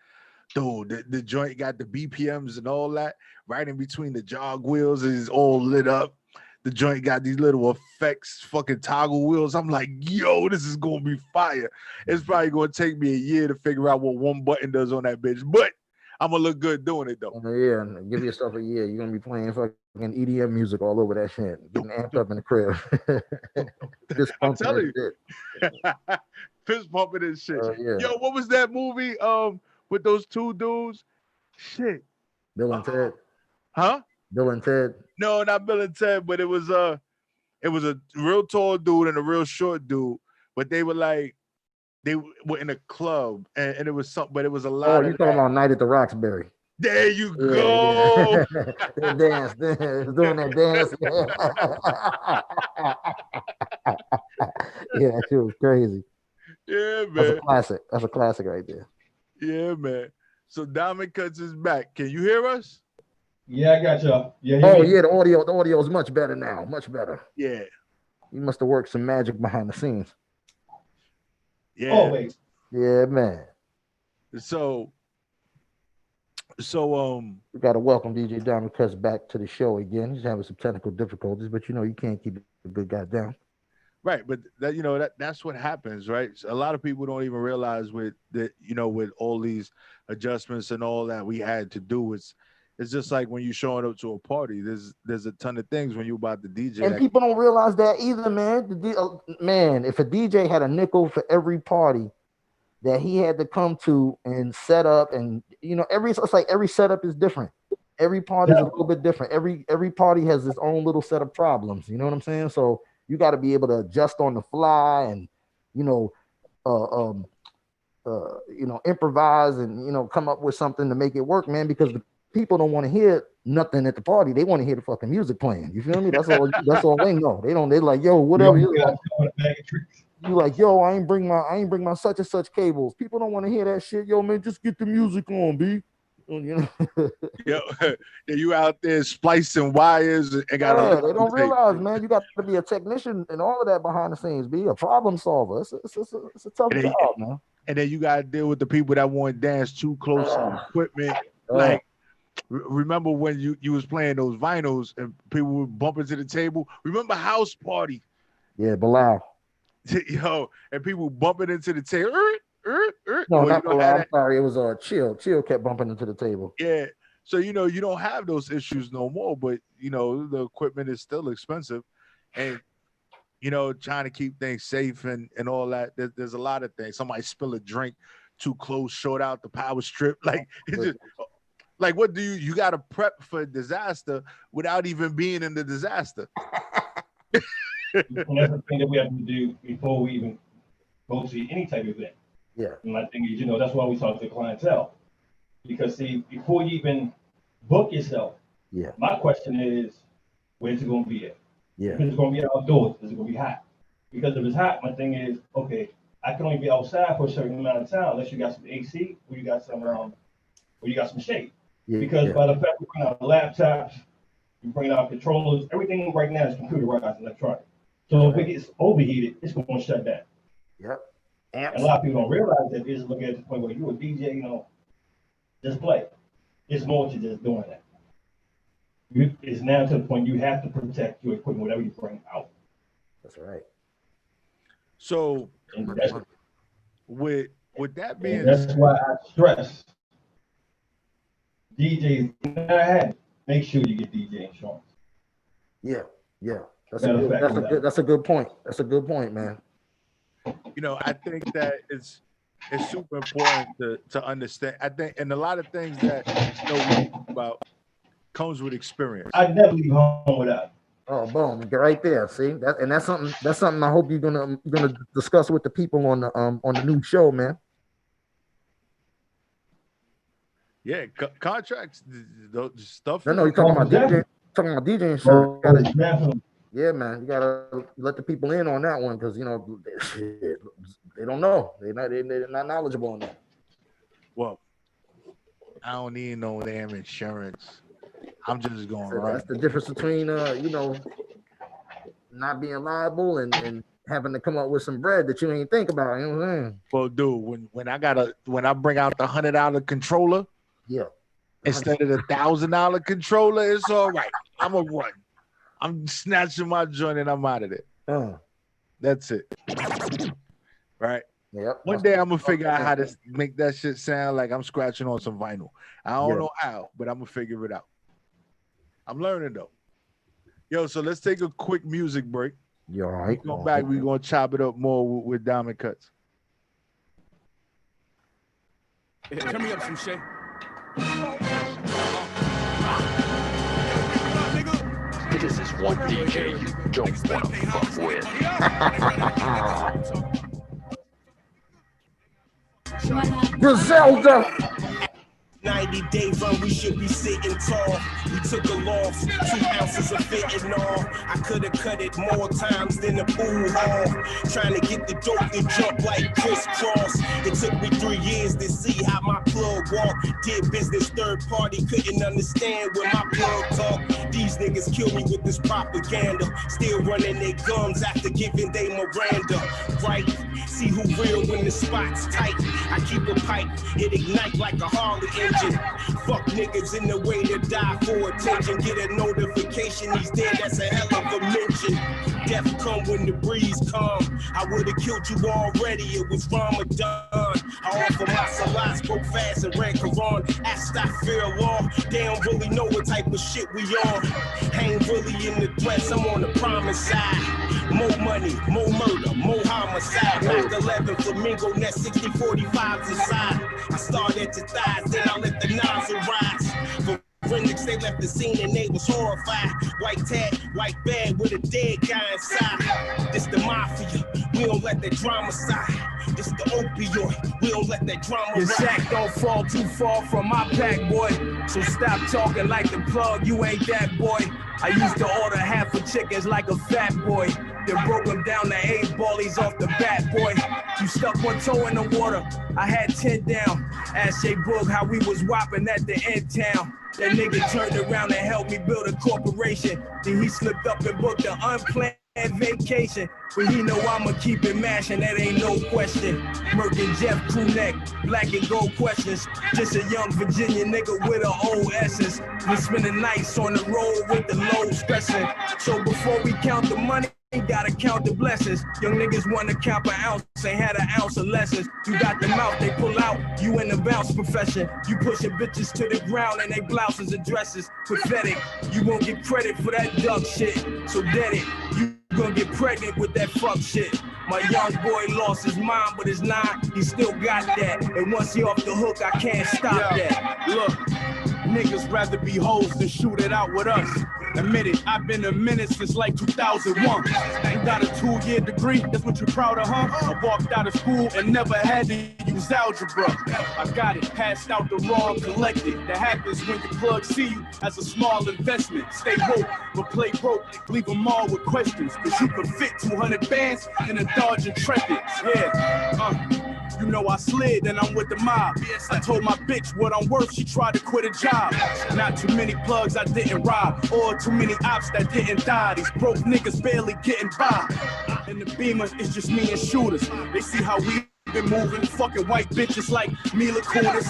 Dude, the joint got the BPMs and all that right in between the jog wheels. Is all lit up. The joint got these little effects, fucking toggle wheels. I'm like, yo, this is gonna be fire. It's probably gonna take me a year to figure out what one button does on that bitch, but I'm gonna look good doing it though. Yeah, give yourself a year. You're gonna be playing fucking EDM music all over that shit, getting amped up in the crib. I'm telling you, fist pumping and shit. Yo, what was that movie? With those two dudes? Shit. Bill and Ted. Huh? Bill and Ted. No, not Bill and Ted, but it was a real tall dude and a real short dude. But they were like, they were in a club and it was something, but it was a lot. Oh, you talking about Night at the Roxbury? There you go. Yeah. Dance, doing that dance. Yeah, that shit was crazy. Yeah, man. That's a classic. That's a classic right there. Yeah, man. So DymondKutz is back. Can you hear us? Yeah, I got y'all. Yeah. Yeah, the audio is much better now. Much better. Yeah. You must have worked some magic behind the scenes. Yeah. Always. Yeah, man. So we got to welcome DJ DymondKutz back to the show again. He's having some technical difficulties, but you can't keep a good guy down. Right, but that's what happens, right? So a lot of people don't even realize with all these adjustments and all that we had to do. It's just like when you're showing up to a party. There's a ton of things when you're about to DJ. And people don't realize that either, man. Man, if a DJ had a nickel for every party that he had to come to and set up, and every setup is different. every party is a little bit different. Every party has its own little set of problems. You know what I'm saying? So you got to be able to adjust on the fly and, you know, improvise and, you know, come up with something to make it work, man, because the people don't want to hear nothing at the party. They want to hear the fucking music playing. You feel me? That's all they know. They like, yo, whatever. You like, yo, I ain't bring my such and such cables. People don't want to hear that shit. Yo, man, just get the music on, B. You know? Yo, you out there splicing wires and got they don't realize, man, you got to be a technician and all of that behind the scenes. Be a problem solver. It's a tough job, man. And then you got to deal with the people that want to dance too close to equipment. Like, remember when you was playing those vinyls and people would bump into the table? Remember House Party? Yeah, Bilal. Yo, and people bumping into the table. No, not Bilal. I'm sorry. It was Chill. Chill kept bumping into the table. Yeah. So, you know, you don't have those issues no more, but, you know, the equipment is still expensive. And, you know, trying to keep things safe and all that. There's a lot of things. Somebody spill a drink too close, short out the power strip. Like, it's just, like, what do you got to prep for disaster without even being in the disaster? And that's the thing that we have to do before we even go to any type of event. Yeah. And my thing is, you know, that's why we talk to clientele. Because, see, before you even book yourself, my question is, where's it going to be at? Yeah. If it's going to be outdoors, is it going to be hot? Because if it's hot, my thing is, okay, I can only be outside for a certain amount of time unless you got some AC or you got some shade. Yeah. Because by the fact we bring out laptops, we bring out controllers, everything right now is computerized electronic. So if it gets overheated, it's going to shut down. Yep. And a lot of people don't realize that. They just look at the point where you're a DJ, you know, just play. It's more to just doing that. It's now to the point you have to protect your equipment, whatever you bring out. That's right. So with that being, that's why I stress DJs. Make sure you get DJ insurance. Yeah. That's a good point. That's a good point, man. You know, I think that it's super important to understand. I think, and a lot of things that we talk about comes with experience. I never leave home without it. Oh, boom! Right there. See that, and that's something I hope you're gonna discuss with the people on the new show, man. Yeah, contracts, stuff. No, you're talking about DJ. Talking about DJ insurance. Yeah, man, you gotta let the people in on that one because you know they don't know. They're not knowledgeable on that. Well, I don't need no damn insurance. I'm just going right. That's the difference between you know, not being liable and having to come up with some bread that you ain't think about. You know what I'm saying? Well, dude, when I bring out the $100 controller, instead of the $1,000 controller, it's all right. I'm gonna run. I'm snatching my joint and I'm out of there. That's it. Right? Yep. One day I'm gonna figure out how to make that shit sound like I'm scratching on some vinyl. I don't know how, but I'm gonna figure it out. I'm learning though. Yo, so let's take a quick music break. You all right? Come back, we're gonna chop it up more with DymondKutz. Turn me up some shit. This is one DJ you don't want to fuck with. Griselda. 90-day run, we should be sitting tall. We took a loss, 2 ounces of fentanyl. I could have cut it more times than the pool hall. Trying to get the dope to jump like crisscross. It took me 3 years to see how my plug walked. Did business third party, couldn't understand when my plug talked. These niggas kill me with this propaganda. Still running their gums after giving they Miranda. Right? See who real when the spot's tight. I keep a pipe, it ignite like a Harley engine. Fuck niggas in the way to die for attention. Get a notification he's dead, that's a hell of a mention. Death come when the breeze come. I would've killed you already, it was Ramadan. I offer my salat, spoke fast and read Quran. Astaghfirullah, they don't really know what type of shit we on. Ain't really in the threats, I'm on the promise side. More money, more murder, more homicide. Mac 11, Flamingo, net 60-45s inside. I start at your thighs, then I let the nozzle rise. Forensics, they left the scene and they was horrified. White tag, white bag with a dead guy inside. This the mafia, we don't let that drama side. This the opioid, we don't let that drama Your ride. sack don't fall too far from my pack, boy. So stop talking like the plug, you ain't that boy. I used to order half of chickens like a fat boy. Then broke them down to 8 ballies off the bat, boy. You stuck one toe in the water, I had 10 down. Ask Jay Boog how we was whopping at the end town. That nigga turned around and helped me build a corporation. Then he slipped up and booked an unplanned vacation. But he know I'ma keep it mashing, that ain't no question. Merc and Jeff crew neck, black and gold questions. Just a young Virginia nigga with an old essence. We spending nights on the road with the low stressing. So before we count the money, gotta count the blessings. Young niggas wanna count per ounce, ain't had an ounce of lessons. You got the mouth, they pull out, you in the bounce profession. You pushing bitches to the ground and they blouses and dresses. Pathetic, you won't get credit for that duck shit. So dead it, you gonna get pregnant with that fuck shit. My young boy lost his mind, but his 9, he still got that. And once he off the hook, I can't stop that. Look, niggas rather be hoes than shoot it out with us. Admit it, I've been a menace since like 2001. You got a 2-year degree, that's what you proud of, huh? I walked out of school and never had to use algebra. I got it, passed out the wrong, collected. That happens when your plug see you as a small investment. Stay woke, but play broke. Leave them all with questions, cause you can fit 200 bands in a Dodge Intrepid. Yeah, you know I slid and I'm with the mob. I told my bitch what I'm worth, she tried to quit a job. Not too many plugs I didn't rob, or too many ops that didn't die. These broke niggas barely getting by. And the Beamer is just me and shooters. They see how we been moving, fucking white bitches like Mila Kunis.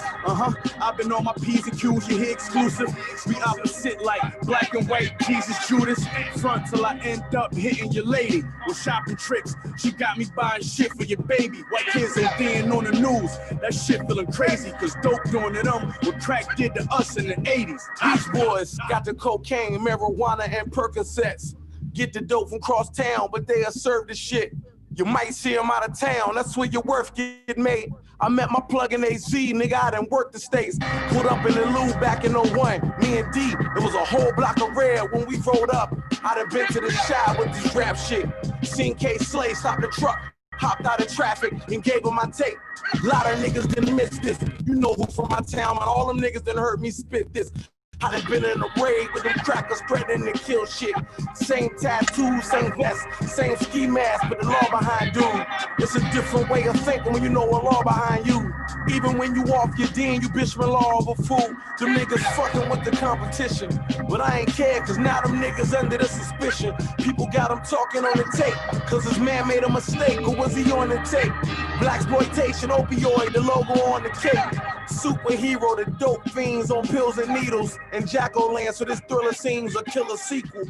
I've been on my P's and Q's, you hear exclusive. We opposite like black and white, Jesus Judas. Front till I end up hitting your lady with shopping tricks. She got me buying shit for your baby. White kids ODing on the news. That shit feeling crazy, cause dope doing to them what crack did to us in the 80s. These boys got the cocaine, marijuana, and Percocets. Get the dope from cross town, but they'll serve the shit. You might see him out of town, that's where your worth get made. I met my plug in AZ, nigga, I done worked the States. Put up in the Lou back in 01, me and D, it was a whole block of red when we rolled up. I done been to the shop with this rap shit. Seen K Slay stop the truck, hopped out of traffic and gave him my tape. A lot of niggas didn't miss this. You know who from my town, and all them niggas done heard me spit this. I done been in a raid with them crackers threatening to kill shit. Same tattoos, same vest, same ski mask, but the law behind dude. It's a different way of thinking when you know a law behind you. Even when you off your dean, you bitch law of a fool. Them niggas fucking with the competition. But I ain't care, cause now them niggas under the suspicion. People got them talking on the tape, cause his man made a mistake, or was he on the tape? Blaxploitation, opioid, the logo on the cake. Superhero, the dope fiends on pills and needles. And Jack-O-Land, so this thriller seems a killer sequel.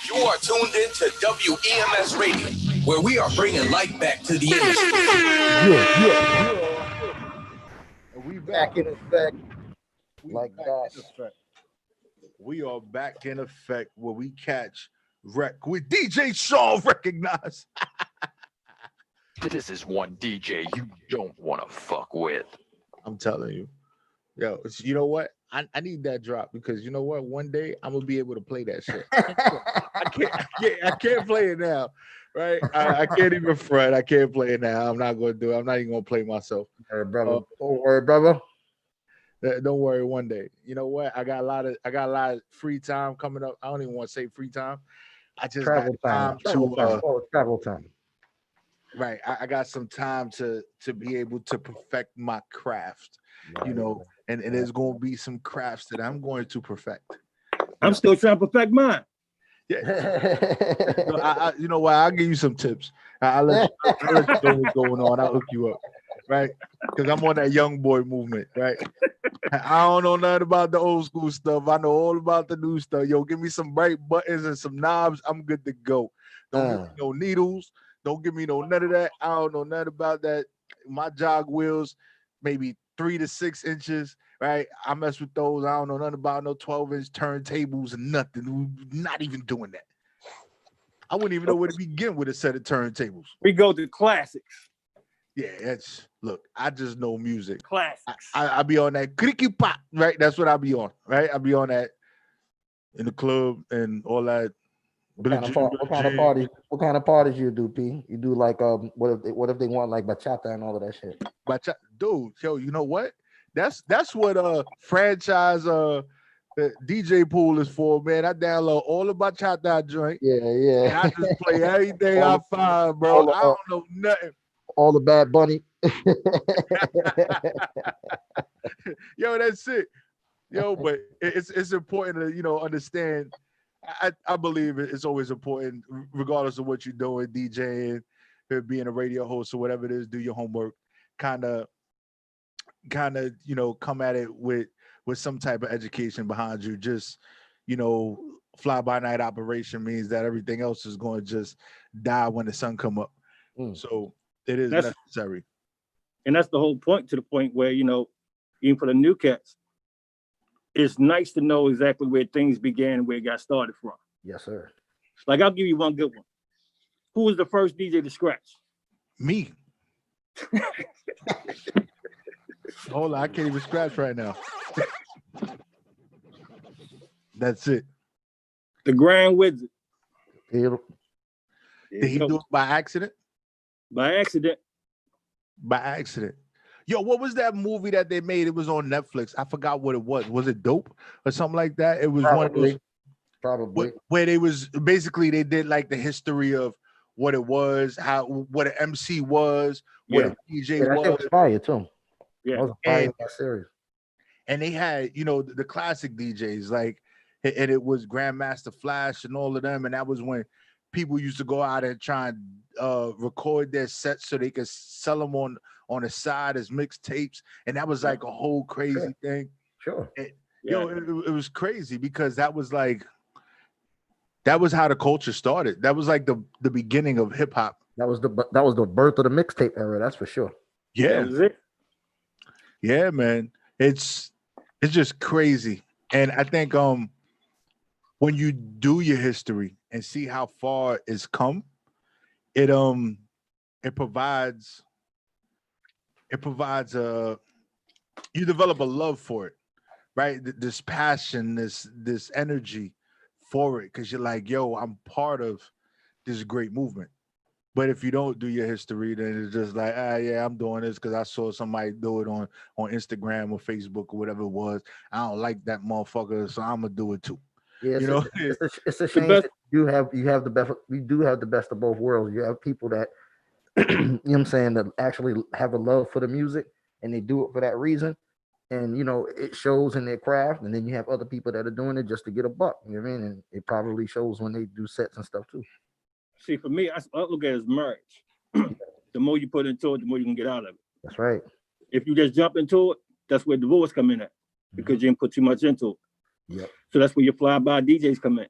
You are tuned in to WEMS Radio, where we are bringing life back to the industry. And we Back in effect, like that. We are back in effect where we catch wreck with DJ Shawn Recognize. This is one DJ you don't want to fuck with. I'm telling you. Yo, you know what? I need that drop because you know what? One day I'm gonna be able to play that shit. I can't play it now, right? I can't even front. I can't play it now. I'm not gonna do it. I'm not even gonna play myself. Hey, brother. Don't worry, brother. Don't worry. One day, you know what? I got a lot of free time coming up. I don't even want to say free time. I just travel got time. Travel time. Right. I got some time to be able to perfect my craft. Right. You know, and there's going to be some crafts that I'm going to perfect. I'm still trying to perfect mine. Yeah. You know what? I'll give you some tips. I'll let you know what's going on. I'll hook you up. Right. Because I'm on that young boy movement. Right. I don't know nothing about the old school stuff. I know all about the new stuff. Yo, give me some bright buttons and some knobs. I'm good to go. Don't give me no needles. Don't give me none of that. I don't know nothing about that. My jog wheels, maybe 3 to 6 inches, right? I mess with those. I don't know nothing about no 12-inch turntables and nothing. We're not even doing that. I wouldn't even know where to begin with a set of turntables. We go to classics. Yeah, that's look, I just know music. Classics. I be on that cricky pop, right? That's what I be on, right? I be on that in the club and all that. What kind of parties you do, P? You do like what if they want like bachata and all of that shit? Dude, yo, you know what? That's what franchise DJ pool is for, man. I download all the bachata joint. Yeah. And I just play everything I find, bro. I don't know nothing. All the Bad Bunny. Yo, that's it. Yo, but it's important to understand. I believe it's always important, regardless of what you're doing, DJing, being a radio host or whatever it is. Do your homework. Kind of come at it with some type of education behind you. Just fly by night operation means that everything else is going to just die when the sun come up. So it is necessary. And that's the whole point, to the point where, even for the new cats, it's nice to know exactly where things began and where it got started from. Yes, sir. Like, I'll give you one good one. Who was the first DJ to scratch? Me. Hold on, I can't even scratch right now. That's it. The Grand Wizard. Did he do it by accident? By accident. By accident. Yo, what was that movie that they made? It was on Netflix. I forgot what it was. Was it Dope or something like that? It was one of those. Probably. Where they was basically they did like the history of what it was, what an MC was, what a DJ was. That was fire too. Yeah, that was fire that series. And they had the classic DJs like, and it was Grandmaster Flash and all of them, and that was when people used to go out and try and record their sets so they could sell them on the side as mixtapes, and that was like a whole crazy thing. Sure. It was crazy because that was how the culture started. That was like the beginning of hip hop. That was the birth of the mixtape era. That's for sure. Yeah. That was it. Yeah, man. It's just crazy, and I think when you do your history and see how far it's come, it provides you develop a love for it, right? This passion, this energy for it, because you're like, yo, I'm part of this great movement. But if you don't do your history, then it's just like, yeah, I'm doing this because I saw somebody do it on Instagram or Facebook or whatever it was. I don't like that motherfucker, so I'm gonna do it too. Yeah, it's a shame that you have the best. We do have the best of both worlds. You have people that you know what I'm saying, that actually have a love for the music and they do it for that reason, and it shows in their craft. And then you have other people that are doing it just to get a buck. You know what I mean? And it probably shows when they do sets and stuff too. See, for me, I look at it as marriage. The more you put into it, the more you can get out of it. That's right. If you just jump into it, that's where divorce come in at, because you didn't put too much into it. Yep. So that's where your fly-by DJs come in.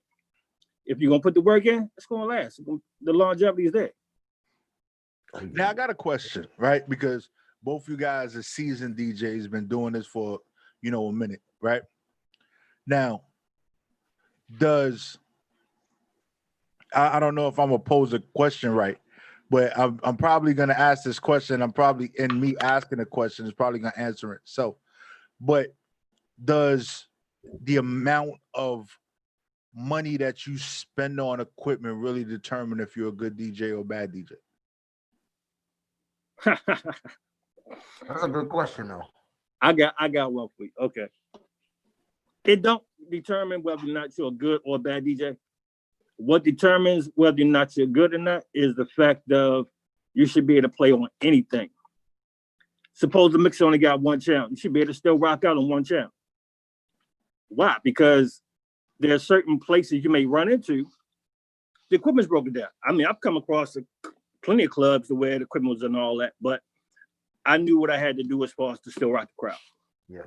If you're gonna put the work in, it's gonna last. The longevity is there. Now I got a question, right? Because both you guys are seasoned DJs, been doing this for a minute, right? Now, I don't know if I'm gonna pose a question right, but I'm probably gonna ask this question. In me asking the question is probably gonna answer it. So, but does the amount of money that you spend on equipment really determine if you're a good DJ or a bad DJ? That's a good question, though. I got one for you. Okay. It don't determine whether or not you're a good or a bad DJ. What determines whether or not you're good or not is the fact of you should be able to play on anything. Suppose the mixer only got one channel. You should be able to still rock out on one channel. Why? Because there are certain places you may run into, the equipment's broken down. I mean, I've come across plenty of clubs where the equipment was and all that, but I knew what I had to do as far as to still rock the crowd. Yeah.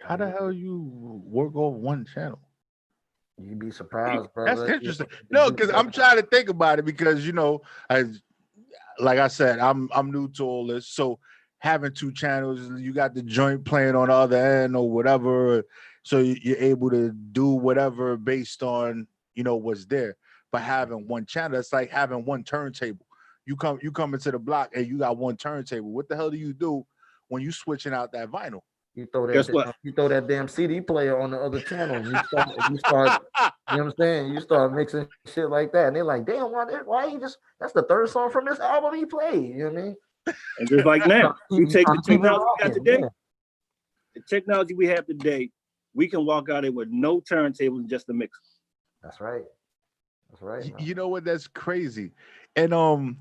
How the hell you work off one channel? You'd be surprised, brother. That's interesting. No, because I'm trying to think about it because like I said, I'm new to all this. So having two channels, you got the joint playing on the other end or whatever. So you're able to do whatever based on what's there. But having one channel, it's like having one turntable. You come into the block and you got one turntable. What the hell do you do when you switching out that vinyl? You throw Guess that. what? You throw that damn CD player on the other channel. And you start. You know what I'm saying? You start mixing shit like that, and they're like, "Damn, why he just? That's the third song from this album he played." You know what I mean? And just like now, you take the technology we got today. Yeah. The technology we have today, we can walk out there with no turntables and just a mixer. That's right. That's right. You know what? That's crazy. And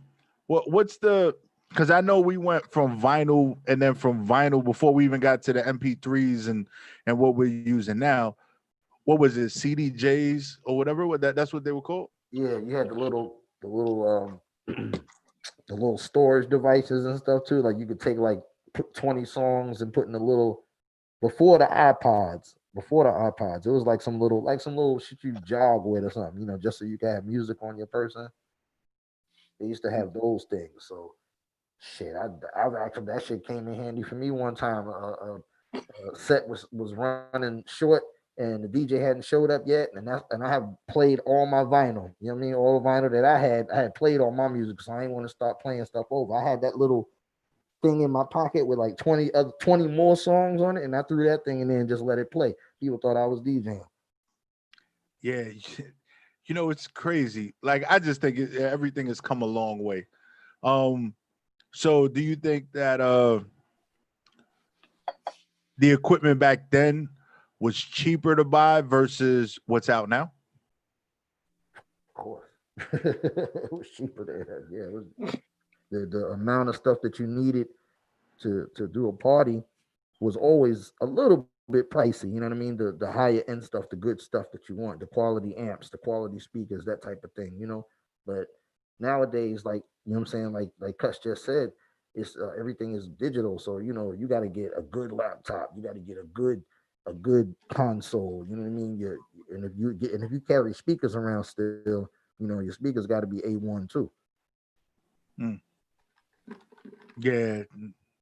what's the? Because I know we went from vinyl and then from vinyl before we even got to the MP3s and what we're using now. What was it? CDJs or whatever? That's what they were called? Yeah, you had the little the little storage devices and stuff too. Like you could take like 20 songs and put in the little before the iPods. It was like some little shit you jog with or something, you know, just so you can have music on your person. They used to have those things. So shit, I've actually that shit came in handy for me one time. A set was running short and the DJ hadn't showed up yet, and I have played all my vinyl. You know what I mean? All the vinyl that I had played all my music, so I didn't want to start playing stuff over. I had that little thing in my pocket with like 20 more songs on it, and I threw that thing in there and just let it play. People thought I was DJing. Yeah, you know, it's crazy. Like I just think everything has come a long way. So do you think that the equipment back then was cheaper to buy versus what's out now? Of course. It was cheaper then. Yeah, it was the amount of stuff that you needed to do a party was always a little bit pricey. You know what I mean? The higher end stuff, the good stuff that you want, the quality amps, the quality speakers, that type of thing, you know. But nowadays, like, you know what I'm saying, like Kutz just said, it's everything is digital. So, you know, you got to get a good laptop, you got to get a good console, you know what I mean? If you carry speakers around still, you know, your speakers got to be A1 too. Yeah,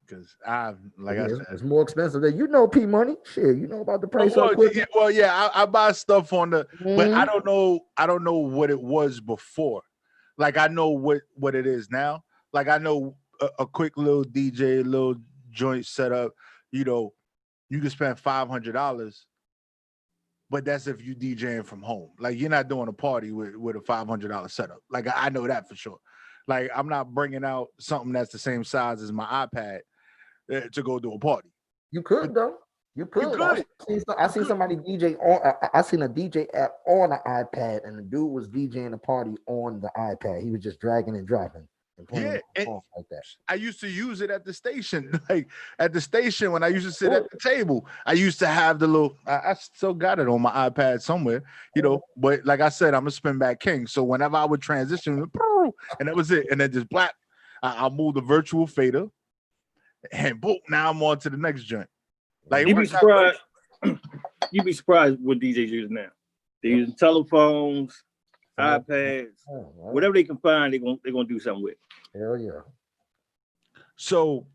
because I said, it's more expensive than, you know, P Money. Shit, you know about the price of equipment. I buy stuff on the, but I don't know what it was before. Like I know what it is now. Like I know a quick little DJ, little joint setup, you know, you can spend $500, but that's if you DJing from home. Like you're not doing a party with a $500 setup. Like I know that for sure. Like I'm not bringing out something that's the same size as my iPad to go do a party. You could though. You could. I seen somebody DJ on. I seen a DJ app on an iPad, and the dude was DJing a party on the iPad. He was just dragging and dropping. Yeah, like that. I used to use it at the station. Like at the station when I used to sit at the table, I used to have the little. I still got it on my iPad somewhere, you know. But like I said, I'm a spin back king. So whenever I would transition, and that was it. And then just black, I'll move the virtual fader, and boom, now I'm on to the next joint. Like you'd be surprised. You'd be surprised what DJs use now. They're using telephones, iPads, whatever they can find, they're gonna do something with. Hell yeah. So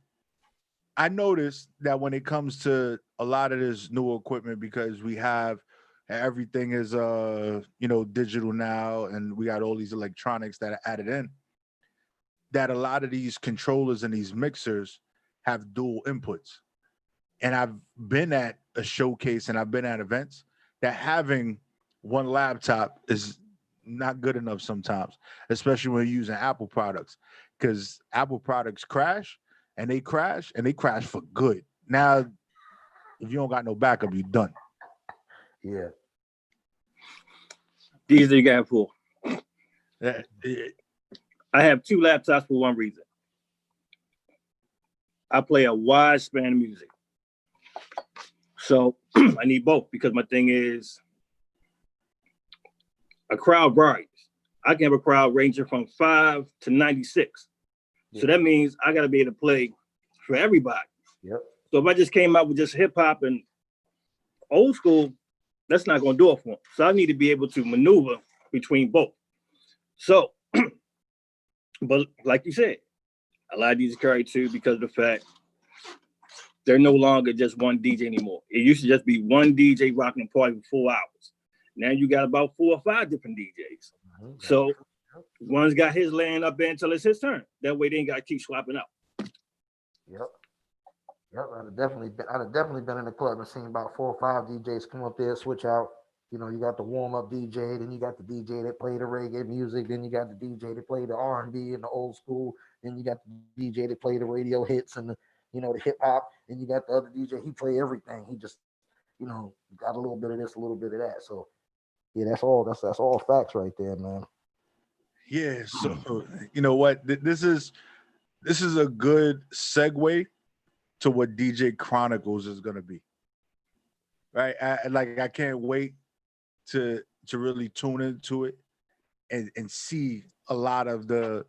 I noticed that when it comes to a lot of this new equipment, because we have everything is you know, digital now, and we got all these electronics that are added in, that a lot of these controllers and these mixers have dual inputs. And I've been at a showcase and I've been at events that having one laptop is not good enough sometimes, especially when you're using Apple products, because Apple products crash for good. Now, if you don't got no backup, you're done. Yeah. These are you got for. I have two laptops for one reason. I play a wide span of music. So I need both because my thing is a crowd varies. I can have a crowd ranging from 5 to 96. Yeah. So that means I got to be able to play for everybody. Yep. So if I just came out with just hip hop and old school, that's not going to do it for them. So I need to be able to maneuver between both. So, but like you said, a lot of these carry two because of the fact they're no longer just one DJ anymore. It used to just be one DJ rocking a party for 4 hours. Now you got about 4 or 5 different DJs. So One's got his laying up there until it's his turn. That way they ain't got to keep swapping out. Yep. I'd have definitely been in the club and seen about 4 or 5 DJs come up there, switch out. You know, you got the warm-up DJ, then you got the DJ that play the reggae music, then you got the DJ that play the R&B and the old school, then you got the DJ that play the radio hits and the, you know, the hip hop, and you got the other DJ, he play everything. He just, you know, got a little bit of this, a little bit of that. So yeah, that's all facts right there, man. Yeah, so you know what? This is a good segue to what DJ Chronicles is gonna be. Right? I can't wait to really tune into it and see a lot of the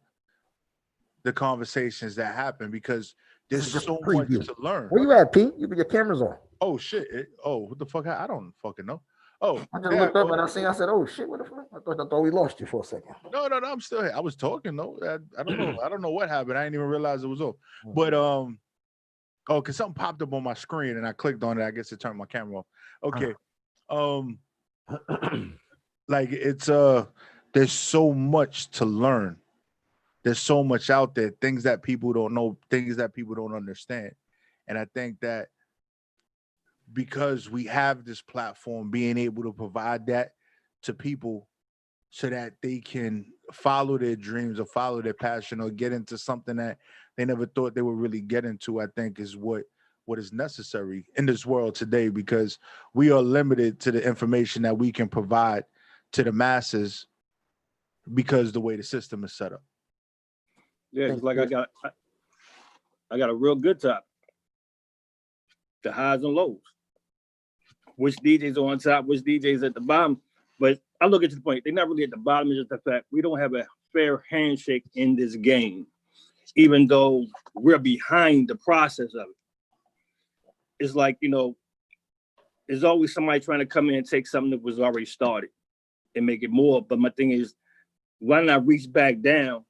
conversations that happen, because there's so much to learn. Where you at, Pete? Your camera's on. Oh shit! What the fuck? I don't fucking know. Oh, I just looked up and I said, oh shit, what the fuck? I thought we lost you for a second. No, I'm still here. I was talking though. I don't know. I don't know what happened. I didn't even realize it was off. But because something popped up on my screen and I clicked on it. I guess it turned my camera off. Okay. Like it's there's so much to learn. There's so much out there, things that people don't know, things that people don't understand. And I think that because we have this platform, being able to provide that to people so that they can follow their dreams or follow their passion or get into something that they never thought they would really get into, I think is what is necessary in this world today, because we are limited to the information that we can provide to the masses because the way the system is set up. Yeah, it's like I got a real good topic. The highs and lows. Which DJs are on top, which DJs at the bottom. But I look at the point, they're not really at the bottom, it's just the fact we don't have a fair handshake in this game, even though we're behind the process of it. It's like, you know, there's always somebody trying to come in and take something that was already started and make it more. But my thing is, why not reach back down,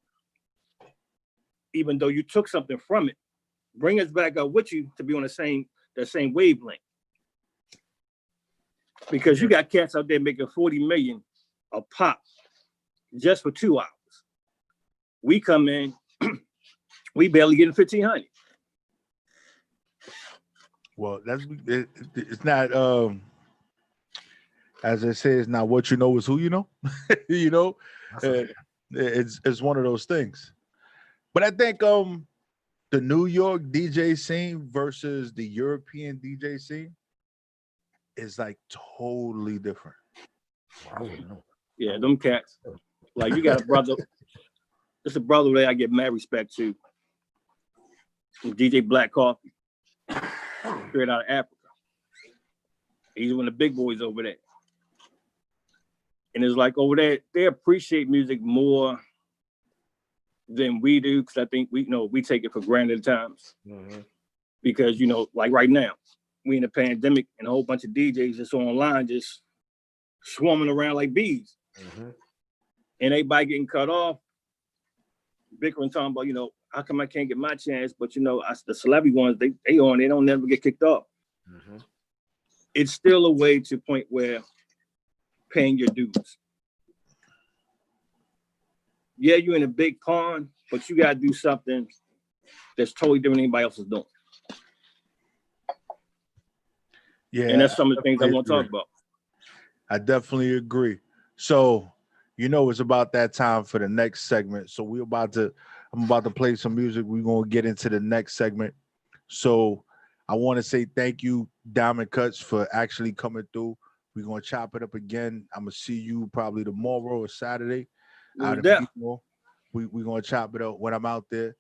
even though you took something from it, bring us back up with you to be on the same wavelength. Because you got cats out there making 40 million a pop just for 2 hours. We come in, we barely getting 1,500. Well, it's not as I say, it's not what you know, is who you know. You know, it's one of those things. But I think the New York DJ scene versus the European DJ scene is like totally different. I wouldn't know. Yeah, them cats. Like you got a brother. It's a brother that I get mad respect to. DJ Black Coffee, straight out of Africa. He's one of the big boys over there. And it's like over there, they appreciate music more than we do, because I think we take it for granted at times. Mm-hmm. Because, you know, like right now, we in a pandemic and a whole bunch of DJs just online just swarming around like bees. Mm-hmm. And everybody getting cut off, bickering, talking about, you know, how come I can't get my chance? But, you know, the celebrity ones, they don't never get kicked off. Mm-hmm. It's still a way to point where paying your dues. Yeah, you're in a big pond, but you got to do something that's totally different than anybody else is doing. Yeah, and that's some of the things I want to talk about. I definitely agree. So, you know, it's about that time for the next segment. So I'm about to play some music. We're going to get into the next segment. So I want to say thank you, DymondKutz, for actually coming through. We're going to chop it up again. I'm going to see you probably tomorrow or Saturday. We're going to chop it up when I'm out there.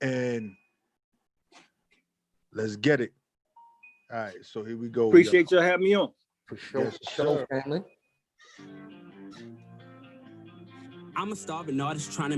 And let's get it. All right, so here we go. Appreciate you having me on. For sure. Yes, Show family. I'm a starving artist trying to